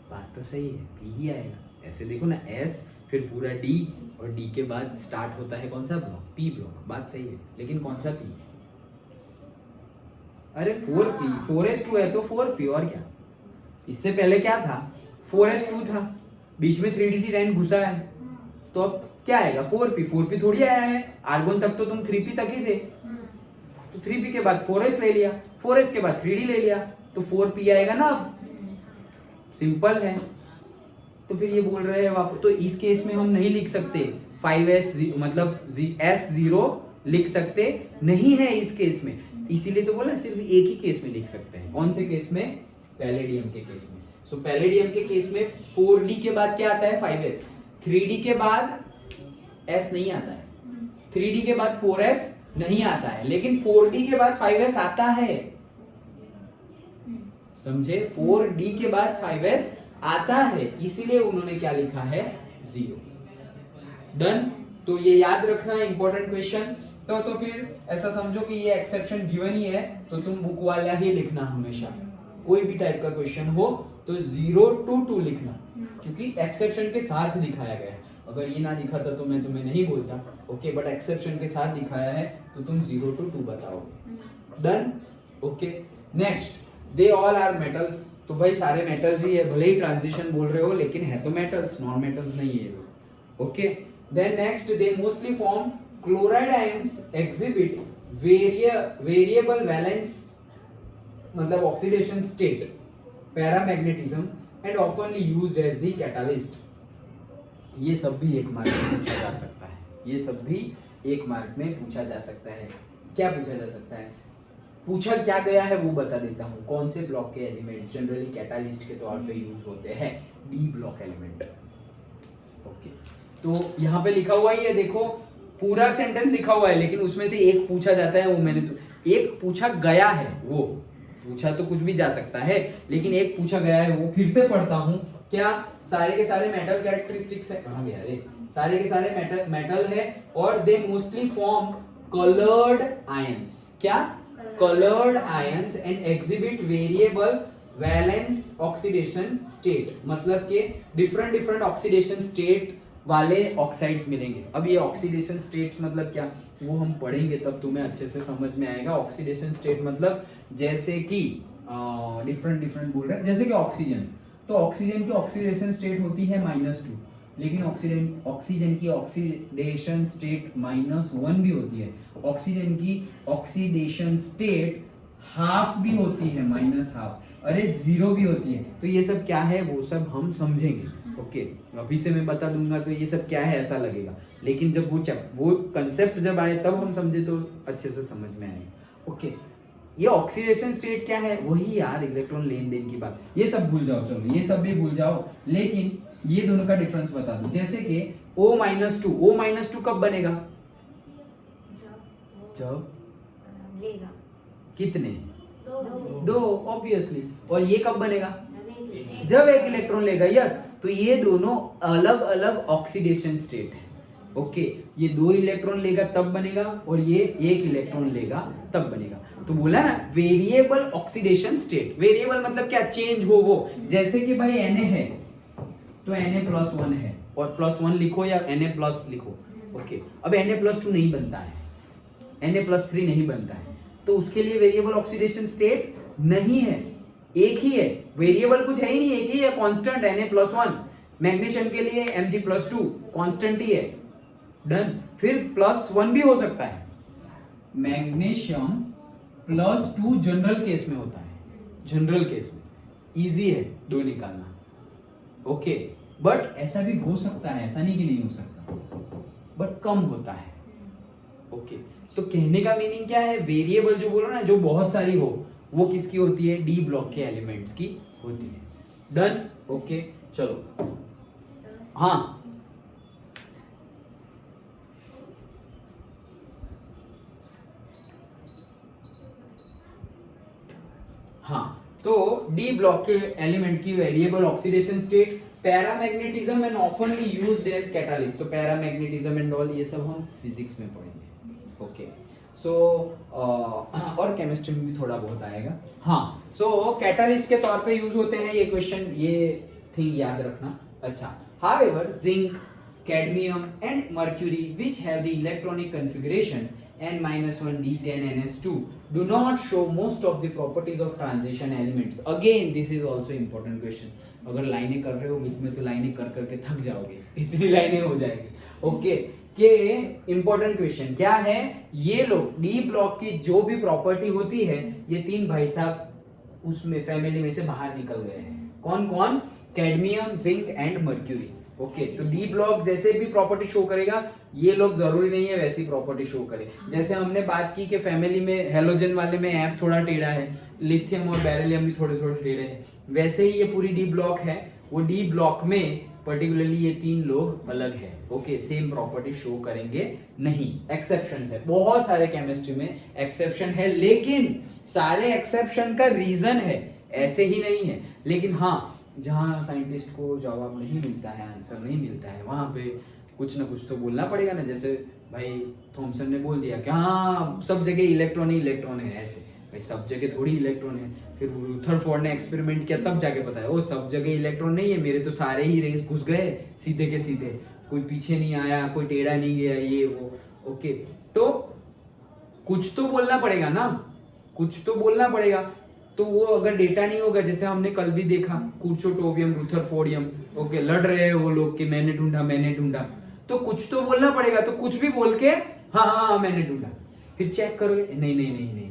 बात तो सही है, p ही आएगा। ऐसे देखो ना, s फिर पूरा d, और d के बाद स्टार्ट होता है कौन सा ब्लॉक? p block. बात सही है, लेकिन कौन सा p? अरे 4p, 4s2 है तो 4p, और क्या? इससे पहले क्या था? 4s2 था, बीच में 3d10 घुसा है, तो अब क्या आएगा? 4p थोड़ी आया है, आर्गोन तक तो तुम 3p तक ही थे, तो 3p के बाद 4s ले लिया, 4s के बाद 3d ले लिया, तो 4p आएगा ना। अब सिंपल है, तो फिर ये बोल रहे हैं वापस, तो इस केस में हम नहीं लिख सकते 5s, मतलब s0 लिख सकते नहीं है इस केस में, इसीलिए तो बोला सिर्फ एक ही केस में लिख सकते हैं। कौन से केस में? पैलेडियम के केस में। सो पैलेडियम के केस में 4d के बाद क्या आता है? 5s, 3d के बाद s नहीं आता है, 3d के बाद 4s नहीं आता है, लेकिन 4d के बाद 5s आता है, समझे? 4d के बाद 5s आता है, इसीलिए उन्होंने क्या लिखा है? 0। डन, तो ये याद रखना इंपॉर्टेंट क्वेश्चन। तो फिर ऐसा समझो कि ये एक्सेप्शन गिवन ही है, तो तुम बुक वाला ही लिखना हमेशा, कोई भी टाइप का क्वेश्चन हो तो 0 to 2 लिखना, क्योंकि एक्सेप्शन के साथ दिखाया गया है। अगर ये ना दिखाता तो मैं तुम्हें नहीं बोलता, ओके, बट एक्सेप्शन के साथ दिखाया है तो तुम 0 to 2 बताओगे। Done, okay. Next, they all are metals, तो भाई सारे मेटल्स ही है, भले ही ट्रांजिशन बोल रहे हो, लेकिन है तो मेटल्स, नॉन मेटल्स नहीं है ये लोग, okay. Then next, they mostly form chloride ions exhibit variable valence, मतलब oxidation state, paramagnetism and ऑफनली used as the catalyst. ये सब भी एक मार्क में पूछा जा सकता है, ये सब भी एक मार्क में पूछा जा सकता है। क्या पूछा जा सकता है, पूछा क्या गया है वो बता देता हूँ। कौन से ब्लॉक के एलिमेंट जनरली कैटालिस्ट के तौर पे यूज होते हैं? D block element. ओके, तो यहाँ पे लिखा हुआ ही है, देखो पूरा सेंटेंस लिखा हुआ है, लेकिन उसमें से एक पूछा जाता है, वो मैंने तो एक पूछा गया है, वो पूछा तो कुछ भी जा सकता है, लेकिन एक पूछा गया है, वो फिर से पढ़ता हूँ। क्या सारे के सारे मेटल कैरेक्टरिस्टिक्स है? कहाँ गया रे? सारे के सारे मेटल है और they mostly form coloured ions. क्या? Coloured ions and exhibit variable valence oxidation state, मतलब कि डिफरेंट डिफरेंट ऑक्सीडेशन स्टेट वाले ऑक्साइड्स मिलेंगे। अब ये ऑक्सीडेशन स्टेट्स मतलब क्या, वो हम पढ़ेंगे तब तुम्हें अच्छे से समझ में आएगा। ऑक्सीडेशन स्टेट मतलब जैसे कि डिफरेंट डिफरेंट बोल रहे हैं, जैसे कि ऑक्सीजन, तो ऑक्सीजन की ऑक्सीडेशन स्टेट होती है -2, लेकिन ऑक्सीजन की ऑक्सीडेशन स्टेट -1 भी होती है। ऑक्सीजन की ऑक्सीडेशन स्टेट हाफ भी होती है, -12, अरे 0 भी होती है। तो ये सब क्या है वो सब हम समझेंगे। ओके, अभी से मैं बता दूंगा तो ये सब क्या है ऐसा लगेगा, लेकिन जब वो कंसेप्ट जब आए तब हम समझे तो अच्छे से समझ में आएगा। ओके, ये ऑक्सीडेशन स्टेट क्या है? वही यार इलेक्ट्रॉन लेन देन की बात। ये सब भूल जाओ, चलो ये सब भी भूल जाओ, लेकिन ये दोनों का डिफरेंस बता दो। जैसे कि O-2 कब बनेगा? जब लेगा कितने? 2। ऑब्वियसली। और ये कब बनेगा? जब एक इलेक्ट्रॉन लेगा। यस, तो ये दोनों अलग अलग ऑक्सीडेशन स्टेट है। ओके, ये 2 इलेक्ट्रॉन लेगा तब बनेगा और ये 1 इलेक्ट्रॉन लेगा तब बनेगा। तो बोला ना वेरिएबल ऑक्सीडेशन स्टेट। वेरिएबल मतलब क्या? चेंज हो वो। जैसे कि भाई Na है तो Na+1 है, और +1 लिखो या Na+ लिखो। ओके, अब Na+2 नहीं बनता है, Na+3 नहीं बनता है, तो उसके लिए वेरिएबल ऑक्सीडेशन स्टेट नहीं है, एक ही है। वेरिएबल कुछ है ही नहीं, एक ही है, कांस्टेंट Na+1। मैग्नीशियम के लिए Mg+2 कांस्टेंट ही है। डन। फिर +1 भी हो सकता है। मैग्नीशियम +2 जनरल केस में होता है, जनरल केस में इजी है 2 निकालना। ओके, बट ऐसा भी हो सकता है, ऐसा नहीं कि नहीं हो सकता, बट कम होता है। ओके, तो कहने का मीनिंग क्या है? वेरिएबल जो बोलो ना, जो बहुत सारी हो, वो किसकी होती है? डी ब्लॉक के एलिमेंट्स की होती है। डन। ओके, चलो। हाँ, तो डी ब्लॉक के एलिमेंट की variable oxidation state, paramagnetism and ऑफनली used as catalyst. तो पैरामैग्नेटिज्म एंड ऑल ये सब हम फिजिक्स में पढ़ेंगे। ओके, सो और केमिस्ट्री में भी थोड़ा बहुत आएगा। हाँ, सो कैटालिस्ट के तौर पे यूज होते हैं। ये क्वेश्चन, ये थिंग याद रखना। अच्छा, however zinc, cadmium and mercury which have the electronic configuration N-1 D10NS2 do not show most of the properties of transition elements. Again, this is also important question. अगर लाइनें कर रहे हो बुक में तो लाइनें कर करके थक जाओगे, इतनी लाइनें हो जाएगी। ओके, के इंपॉर्टेंट क्वेश्चन क्या है? ये लोग डी ब्लॉक की जो भी प्रॉपर्टी होती है, ये 3 भाई साहब उसमें फैमिली में से बाहर निकल गए हैं। कौन कौन? Cadmium, zinc and mercury. Okay, तो डी ब्लॉक जैसे भी प्रॉपर्टी शो करेगा, ये लोग जरूरी नहीं है वैसी प्रॉपर्टी शो करे। जैसे हमने बात की कि फैमिली में हेलोजन वाले में F थोड़ा टेढ़ा है, लिथियम और बेरिलियम भी थोड़े थोड़े टेढ़े हैं, वैसे ही ये पूरी डी ब्लॉक है। वो डी ब्लॉक में पर्टिकुलरली ये 3 लोग अलग है। ओके, सेम प्रॉपर्टी शो करेंगे नहीं। एक्सेप्शन है, बहुत सारे केमिस्ट्री में एक्सेप्शन है, लेकिन सारे एक्सेप्शन का रीजन है, ऐसे ही नहीं है। लेकिन हाँ, जहाँ साइंटिस्ट को जवाब नहीं मिलता है, आंसर नहीं मिलता है, वहाँ पे कुछ ना कुछ तो बोलना पड़ेगा ना। जैसे भाई थॉमसन ने बोल दिया कि हाँ सब जगह इलेक्ट्रॉन ही इलेक्ट्रॉन है, ऐसे भाई सब जगह थोड़ी इलेक्ट्रॉन है। फिर रुदरफोर्ड ने एक्सपेरिमेंट किया तब जाके पता है वो सब जगह इलेक्ट्रॉन नहीं है, मेरे तो सारे ही रेस घुस गए सीधे के सीधे, कोई पीछे नहीं आया, कोई टेढ़ा नहीं गया, ये वो। ओके, तो कुछ तो बोलना पड़ेगा ना, कुछ तो बोलना पड़ेगा। तो वो अगर डेटा नहीं होगा, जैसे हमने कल भी देखा कुर्चोटोवियम, रुदरफोर्डियम, ओके, लड़ रहे हैं वो लोग कि मैंने ढूंढा, तो कुछ तो बोलना पड़ेगा। तो कुछ भी बोल के हाँ मैंने ढूंढा, फिर चेक करोगे नहीं,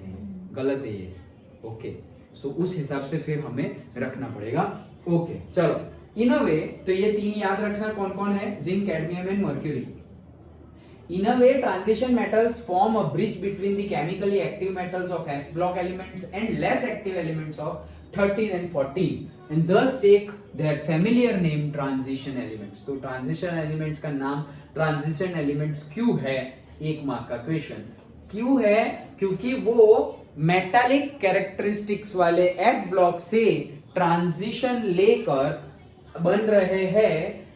गलत है ये। ओके, सो उस हिसाब से फिर हमें रखना पड़ेगा। ओके चलो, इन अ वे तो ये 3 याद रखना कौन कौन है, zinc, cadmium and mercury. In a way, transition metals form a bridge between the chemically active metals of S block elements and less active elements of 13 and 14, and thus take their familiar name transition elements. तो transition elements का नाम transition elements क्यों है, 1 mark का question. क्यों है, क्योंकि वो मेटालिक कैरेक्टरिस्टिक्स वाले S ब्लॉक से ट्रांजिशन लेकर बन रहे हैं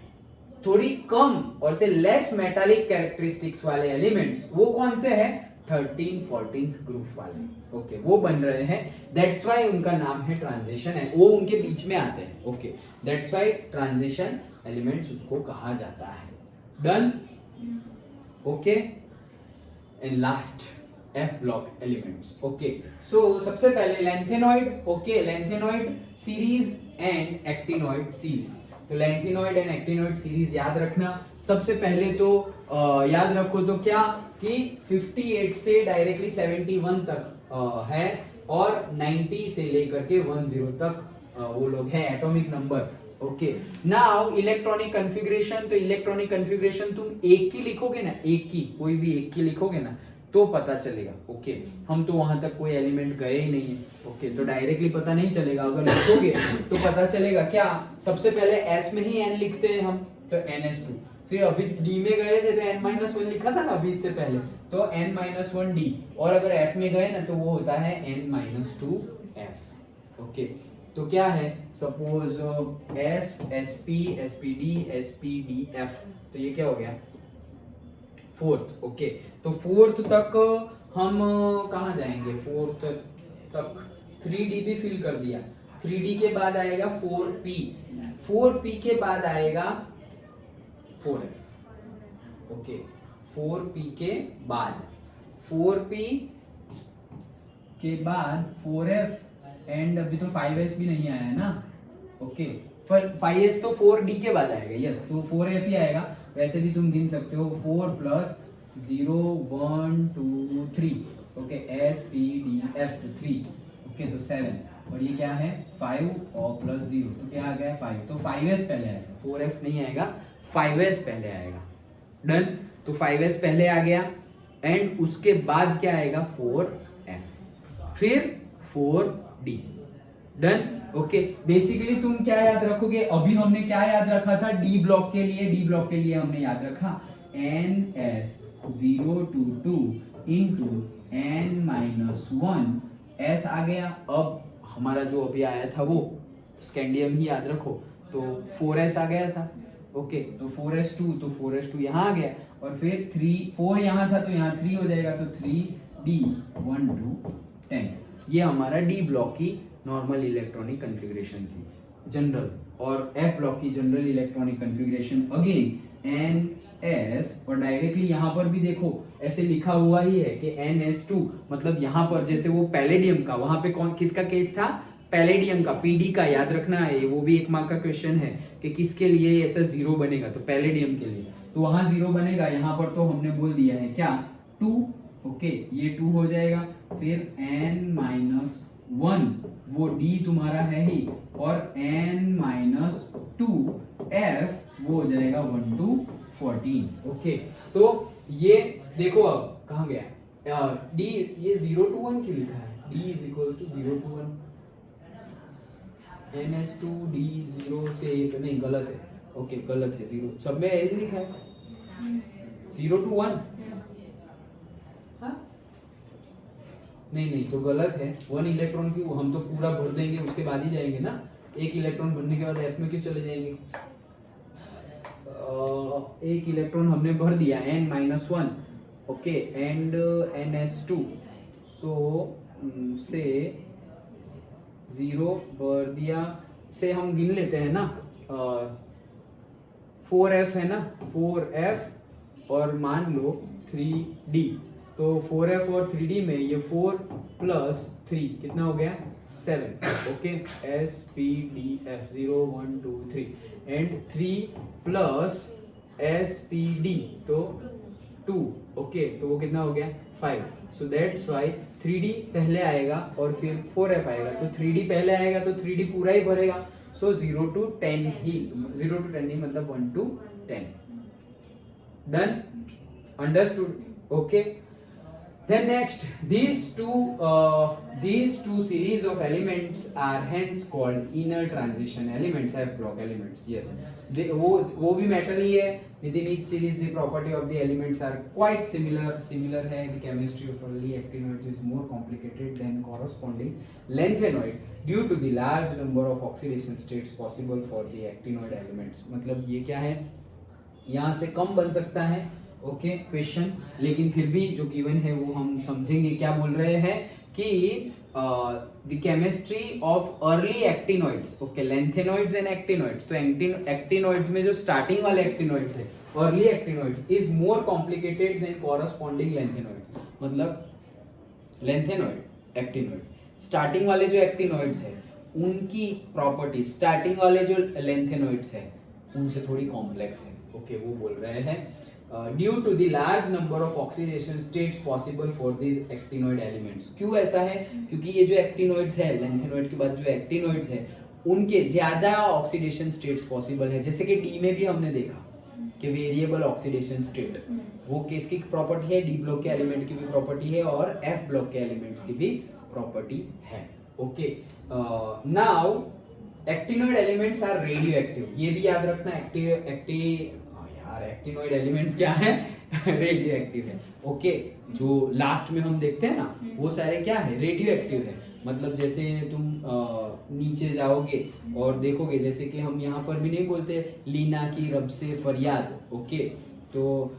थोड़ी कम और से लेस मेटालिक कैरेक्टरिस्टिक्स वाले एलिमेंट्स। वो कौन से हैं, 13 14th ग्रुप वाले। ओके वो बन रहे हैं, दैट्स व्हाई उनका नाम है ट्रांजिशन है, वो उनके बीच में आते हैं। Okay that's why transition elements उसको कहा जाता है। Done. Okay and last F block elements. Okay so सबसे पहले lanthanoid. Okay lanthanoid series and actinoid series. तो लैंथेनॉइड एंड एक्टिनॉइड सीरीज याद रखना। सबसे पहले तो याद रखो तो क्या कि 58 से डायरेक्टली 71 तक है और 90 से लेकर के 10 तक वो लोग है atomic number. Okay now electronic configuration. तो इलेक्ट्रॉनिक कॉन्फ़िगरेशन तुम एक की लिखोगे ना, एक की कोई भी एक की लिखोगे ना तो पता चलेगा। ओके हम तो वहां तक कोई एलिमेंट गए ही नहीं है। ओके तो डायरेक्टली पता नहीं चलेगा, अगर लिखोगे तो पता चलेगा। क्या सबसे पहले S में ही N लिखते हैं हम, तो NS2। फिर अभी D में गए थे तो N-1 लिखा था ना अभी इससे पहले, तो N-1D। और अगर F में गए ना तो वो होता है N-2F। ओके तो क्या है, suppose S, SP, SPD, SPDF, तो ये क्या हो गया, 4th। ओके तो 4th तक हम कहाँ जाएंगे, 4th तक 3D भी फिल कर दिया। 3D के बाद आएगा 4P, 4P के बाद आएगा 4F। ओके 4P के बाद 4P के बाद 4F एंड अभी तो 5S भी नहीं आया है ना। ओके पर 5S तो 4D के बाद आएगा, यस तो 4F ही आएगा। वैसे भी तुम गिन सकते हो 4 + 0 1 2 3। ओके SPDF तो 3। ओके तो 7 और ये क्या है 5 और +0 तो क्या आ गया 5। तो 5S पहले आएगा, 4F नहीं आएगा, 5S पहले आएगा। डन। तो 5S पहले आ गया एंड उसके बाद क्या आएगा 4F फिर 4D। डन। ओके बेसिकली तुम क्या याद रखोगे, अभी हमने क्या याद रखा था डी ब्लॉक के लिए, डी ब्लॉक के लिए हमने याद रखा NS022 इंटू N-1 S आ गया। अब हमारा जो अभी आया था वो स्कैंडियम ही याद रखो, तो 4S आ गया था। ओके तो 4S2 तो 4S2 यहाँ आ गया और फिर 4 यहाँ था तो यहाँ 3 हो जाएगा, तो 3D 1 2 10। ये हमारा डी ब्लॉक की नॉर्मल इलेक्ट्रॉनिक कॉन्फ़िगरेशन थी जनरल, और F ब्लॉक की general electronic configuration again NS, और डायरेक्टली यहाँ पर भी देखो ऐसे लिखा हुआ ही है कि NS2, मतलब यहाँ पर जैसे वो पैलेडियम का, वहाँ पे कौन किसका केस था, पैलेडियम का, PD का याद रखना है, वो भी 1 मार्क का क्वेश्चन है कि किसके लिए ऐसा 0 बनेगा, तो पैलेडियम के लिए तो वहाँ 0 बनेगा। यहाँ पर तो हमने बोल दिया है क्या 2। ओके ये 2 हो जाएगा, फिर N-1 वो D तुम्हारा है ही, और N-2F वो हो जाएगा 1 to 14। ओके तो ये देखो अब कहाँ गया D, ये 0 to 1 क्यों लिखा है, D is equals to 0 to 1, NS2D 0 से 1 नहीं गलत है। ओके गलत है, 0 सब में ऐसे लिखा है 0 to 1। हाँ नहीं नहीं तो गलत है, 1 इलेक्ट्रॉन क्यों, हम तो पूरा भर देंगे उसके बाद ही जाएंगे ना, 1 इलेक्ट्रॉन भरने के बाद F में क्यों चले जाएंगे। 1 इलेक्ट्रॉन हमने भर दिया N-1। ओके एंड NS2 सो से 0 भर दिया, से हम गिन लेते हैं ना 4F है ना, 4F और मान लो 3D, तो 4F और 3D में ये 4 + 3 कितना हो गया 7। ओके SPDF 0 1 2 3 एंड 3 + SPD तो 2, ओके, तो वो कितना हो गया 5. सो दैट्स वाई 3D पहले आएगा और फिर 4F आएगा, तो 3D पहले आएगा तो 3D पूरा ही भरेगा. सो 0 to 10 ही, 0 to 10 ही मतलब 1 to 10. Done, understood, okay. Then next, these two series of elements are hence called inner transition elements, F block elements. Yes, वो भी metal ही है. Within each series, the property of the elements are quite similar है. The chemistry of early actinoids is more complicated than corresponding lanthanoid due to the large number of oxidation states possible for the actinoid elements. मतलब ये क्या है, यहाँ से कम बन सकता है, ओके, क्वेश्चन, लेकिन फिर भी जो गिवन है वो हम समझेंगे. क्या बोल रहे हैं कि the chemistry of early actinoids, okay, lanthanoids and actinoids. तो एक्टिनॉइड्स में जो स्टार्टिंग वाले एक्टिनॉइड्स है, early actinoids, is more complicated then corresponding lanthanoids. मतलब लैंथेनॉइड, एक्टिनॉइड, स्टार्टिंग वाले जो एक्टिनॉइड्स है उनकी प्रॉपर्टी स्टार्टिंग वाले जो लैंथेनॉइड्स है उनसे थोड़ी कॉम्प्लेक्स है, ओके, वो बोल रहे हैं. Due to the large number of oxidation states possible for this actinoid elements. क्यों ऐसा है, क्योंकि ये जो एक्टिनॉइड्स है, लैंथेनॉइड के बाद जो एक्टिनॉइड्स है उनके ज्यादा ऑक्सीडेशन स्टेट्स पॉसिबल है. जैसे कि डी में भी हमने देखा कि वेरिएबल ऑक्सीडेशन स्टेट, वो किसकी प्रॉपर्टी है, डी ब्लॉक के एलिमेंट की भी प्रॉपर्टी है और एफ ब्लॉक के एलिमेंट्स की भी प्रॉपर्टी है, okay. Now actinoid elements are radioactive. ये भी याद रखना, एक्टिनॉइड एलिमेंट्स क्या है, रेडियो एक्टिव है, ओके. जो लास्ट में हम देखते हैं ना वो सारे क्या है, रेडियो एक्टिव है. मतलब जैसे तुम नीचे जाओगे और देखोगे, जैसे कि हम यहाँ पर भी नहीं बोलते लीना की रब से फरियाद, ओके, तो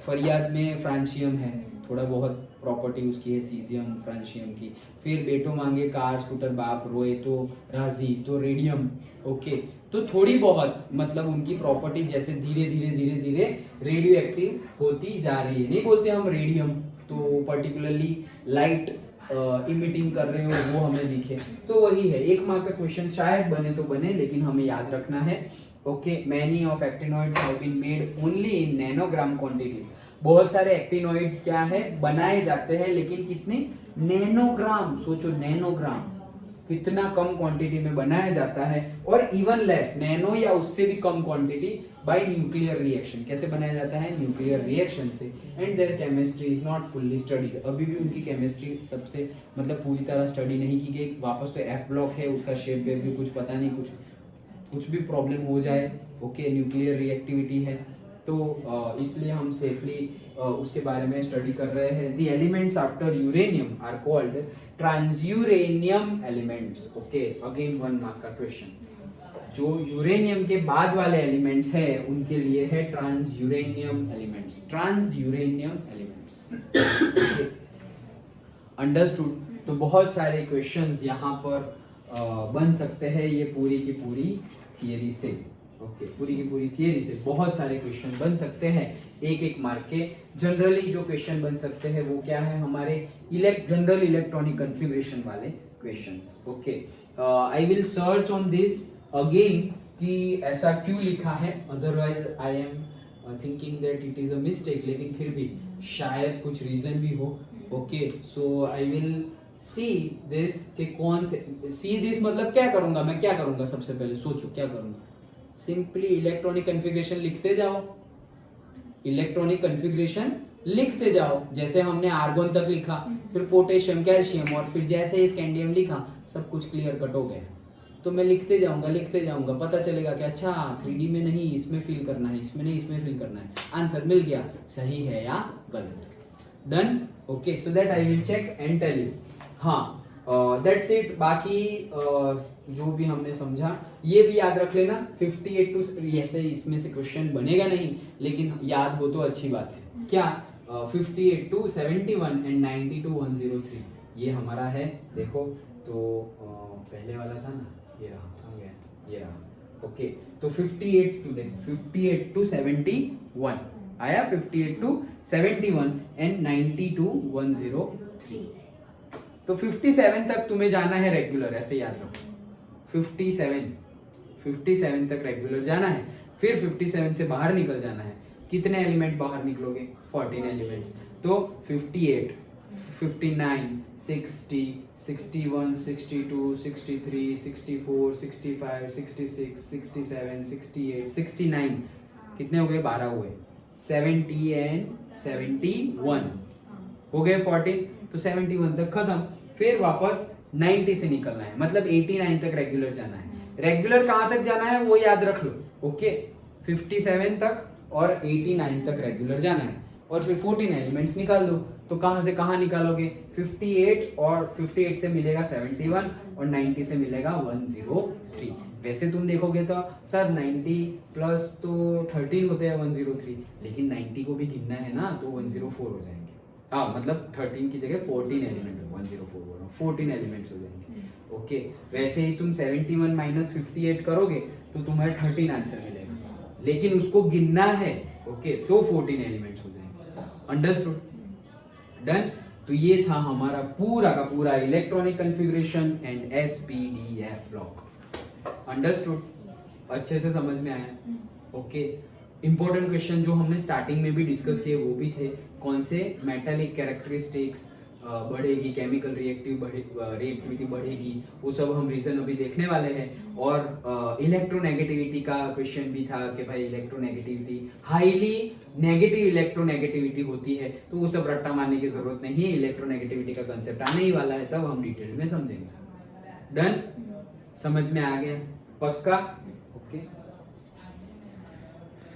फरियाद में फ्रांशियम है, थोड़ा बहुत प्रॉपर्टी उसकी है सीजियम फ्रांशियम की. फिर बेटो मांगे कार स्कूटर बाप रोए तो राजी, तो रेडियम, ओके. तो थोड़ी बहुत मतलब उनकी प्रॉपर्टी जैसे धीरे धीरे रेडियो एक्टिव होती जा रही है. नहीं बोलते हम रेडियम, तो पर्टिकुलरली लाइट इमिटिंग कर रहे हो वो हमें दिखे, तो वही है. 1 मार्क का क्वेश्चन शायद बने तो बने, लेकिन हमें याद रखना है, okay. Many of actinoids have been made only in nanogram quantities. बहुत सारे एक्टिनॉइड्स क्या है, बनाए जाते हैं, लेकिन कितने, नैनोग्राम. सोचो नैनोग्राम, कितना कम क्वांटिटी में बनाया जाता है. और इवन लेस, नैनो या उससे भी कम क्वांटिटी बाय न्यूक्लियर रिएक्शन. कैसे बनाया जाता है, न्यूक्लियर रिएक्शन से. And their chemistry is not fully studied. अभी भी उनकी केमिस्ट्री सबसे मतलब पूरी तरह स्टडी नहीं की गई. वापस तो एफ ब्लॉक है, उसका शेप वेप भी कुछ पता नहीं, कुछ भी प्रॉब्लम हो जाए, ओके, न्यूक्लियर रिएक्टिविटी है, तो इसलिए हम सेफली उसके बारे में स्टडी कर रहे हैं. The elements after uranium are called transuranium elements, okay. Again 1 mark का क्वेश्चन. जो यूरेनियम के बाद वाले एलिमेंट्स है उनके लिए है transuranium elements, transuranium elements, understood. तो बहुत सारे क्वेश्चंस यहाँ पर बन सकते हैं ये पूरी की पूरी थियरी से, ओके. पूरी की पूरी थियरी से बहुत सारे क्वेश्चन बन सकते हैं 1-1 मार्क के. जनरली जो क्वेश्चन बन सकते हैं वो क्या है, हमारे जनरल इलेक्ट्रॉनिक कॉन्फ़िगरेशन वाले questions, okay. I will search on this again कि ऐसा क्यों लिखा है, otherwise I am thinking that it is a mistake, लेकिन फिर भी शायद कुछ रीजन भी हो, okay. So I will see this के कौन से, सी दिस मतलब क्या करूंगा मैं, क्या करूंगा सबसे पहले सोचो क्या करूंगा. सिंपली इलेक्ट्रॉनिक कॉन्फ़िगरेशन लिखते जाओ, इलेक्ट्रॉनिक कॉन्फ़िगरेशन लिखते जाओ. जैसे हमने आर्गोन तक लिखा, फिर पोटेशियम, कैल्शियम, और फिर जैसे ही स्कैंडियम लिखा, सब कुछ क्लियर कट हो गया. तो मैं लिखते जाऊंगा, पता चलेगा कि अच्छा 3D में नहीं इसमें फिल करना है, इसमें नहीं इसमें फिल करना है. आंसर मिल गया, सही है या गलत. Done, okay. So that I will check and tell you. हाँ, दैट्स इट. बाकी जो भी हमने समझा ये भी याद रख लेना. 58 टू, ऐसे इसमें से क्वेश्चन बनेगा नहीं, लेकिन याद हो तो अच्छी बात है. क्या 58 टू 71 एंड 90 टू 103 ये हमारा है. देखो तो पहले वाला था ना, ये रहा, ये रहा, ओके. तो 58 टू 71 आया, 58 टू 71 एंड 90 टू 103. तो 57 तक तुम्हें जाना है रेगुलर, ऐसे याद रखो. 57 तक रेगुलर जाना है, फिर 57 से बाहर निकल जाना है. कितने एलिमेंट बाहर निकलोगे? 14 एलिमेंट्स। तो 58, 59, 60, 61, 62, 63, 64, 65, 66, 67, 68, 69, कितने हो गए? 12 हुए। 70 एंड 71 हो गए 14, तो 71 तक खत्म। फिर वापस 90 से निकलना है, मतलब 89 तक रेगुलर जाना है। रेगुलर कहां तक जाना है वो याद रख लो, ओके। 57 तक और 89 तक रेगुलर जाना है, और फिर 14 एलिमेंट्स निकाल दो। तो कहां से कहां निकालोगे? 58, और 58 से मिलेगा 71, और 90 से मिलेगा 103। वैसे तुम देखोगे तो सर 90 प्लस तो 13 होते हैं 103, लेकिन 90 को भी गिनना है ना, तो 104 हो जाएंगे। हाँ, मतलब 13 की जगह 14 एलिमेंट, 104 बोल रहा हूँ, 14 एलिमेंट्स हो जाएंगे, ओके। वैसे ही तुम 71 माइनस 58 करोगे तो तुम्हें 13 आंसर मिलेगा, लेकिन उसको गिनना है, ओके, तो 14 एलिमेंट्स हो जाएंगे। अंडरस्टूड? डन? तो ये था हमारा पूरा का पूरा electronic configuration and SPDF block. Understood? अच्छे से समझ में आया? ओके। इंपॉर्टेंट क्वेश्चन जो हमने स्टार्टिंग में भी डिस्कस किए वो भी थे, कौन से? मेटालिक कैरेक्टरिस्टिक्स बढ़ेगी, केमिकल रिएक्टिविटी बढ़ेगी, वो सब हम रीजन अभी देखने वाले हैं। और इलेक्ट्रोनेगेटिविटी का क्वेश्चन भी था कि भाई इलेक्ट्रोनेगेटिविटी, हाईली नेगेटिव इलेक्ट्रोनेगेटिविटी होती है, तो वो सब रट्टा मारने की जरूरत नहीं है। इलेक्ट्रोनेगेटिविटी का कंसेप्ट आने ही वाला है, तब हम डिटेल में समझेंगे। डन? समझ में आ गया? पक्का? ओके।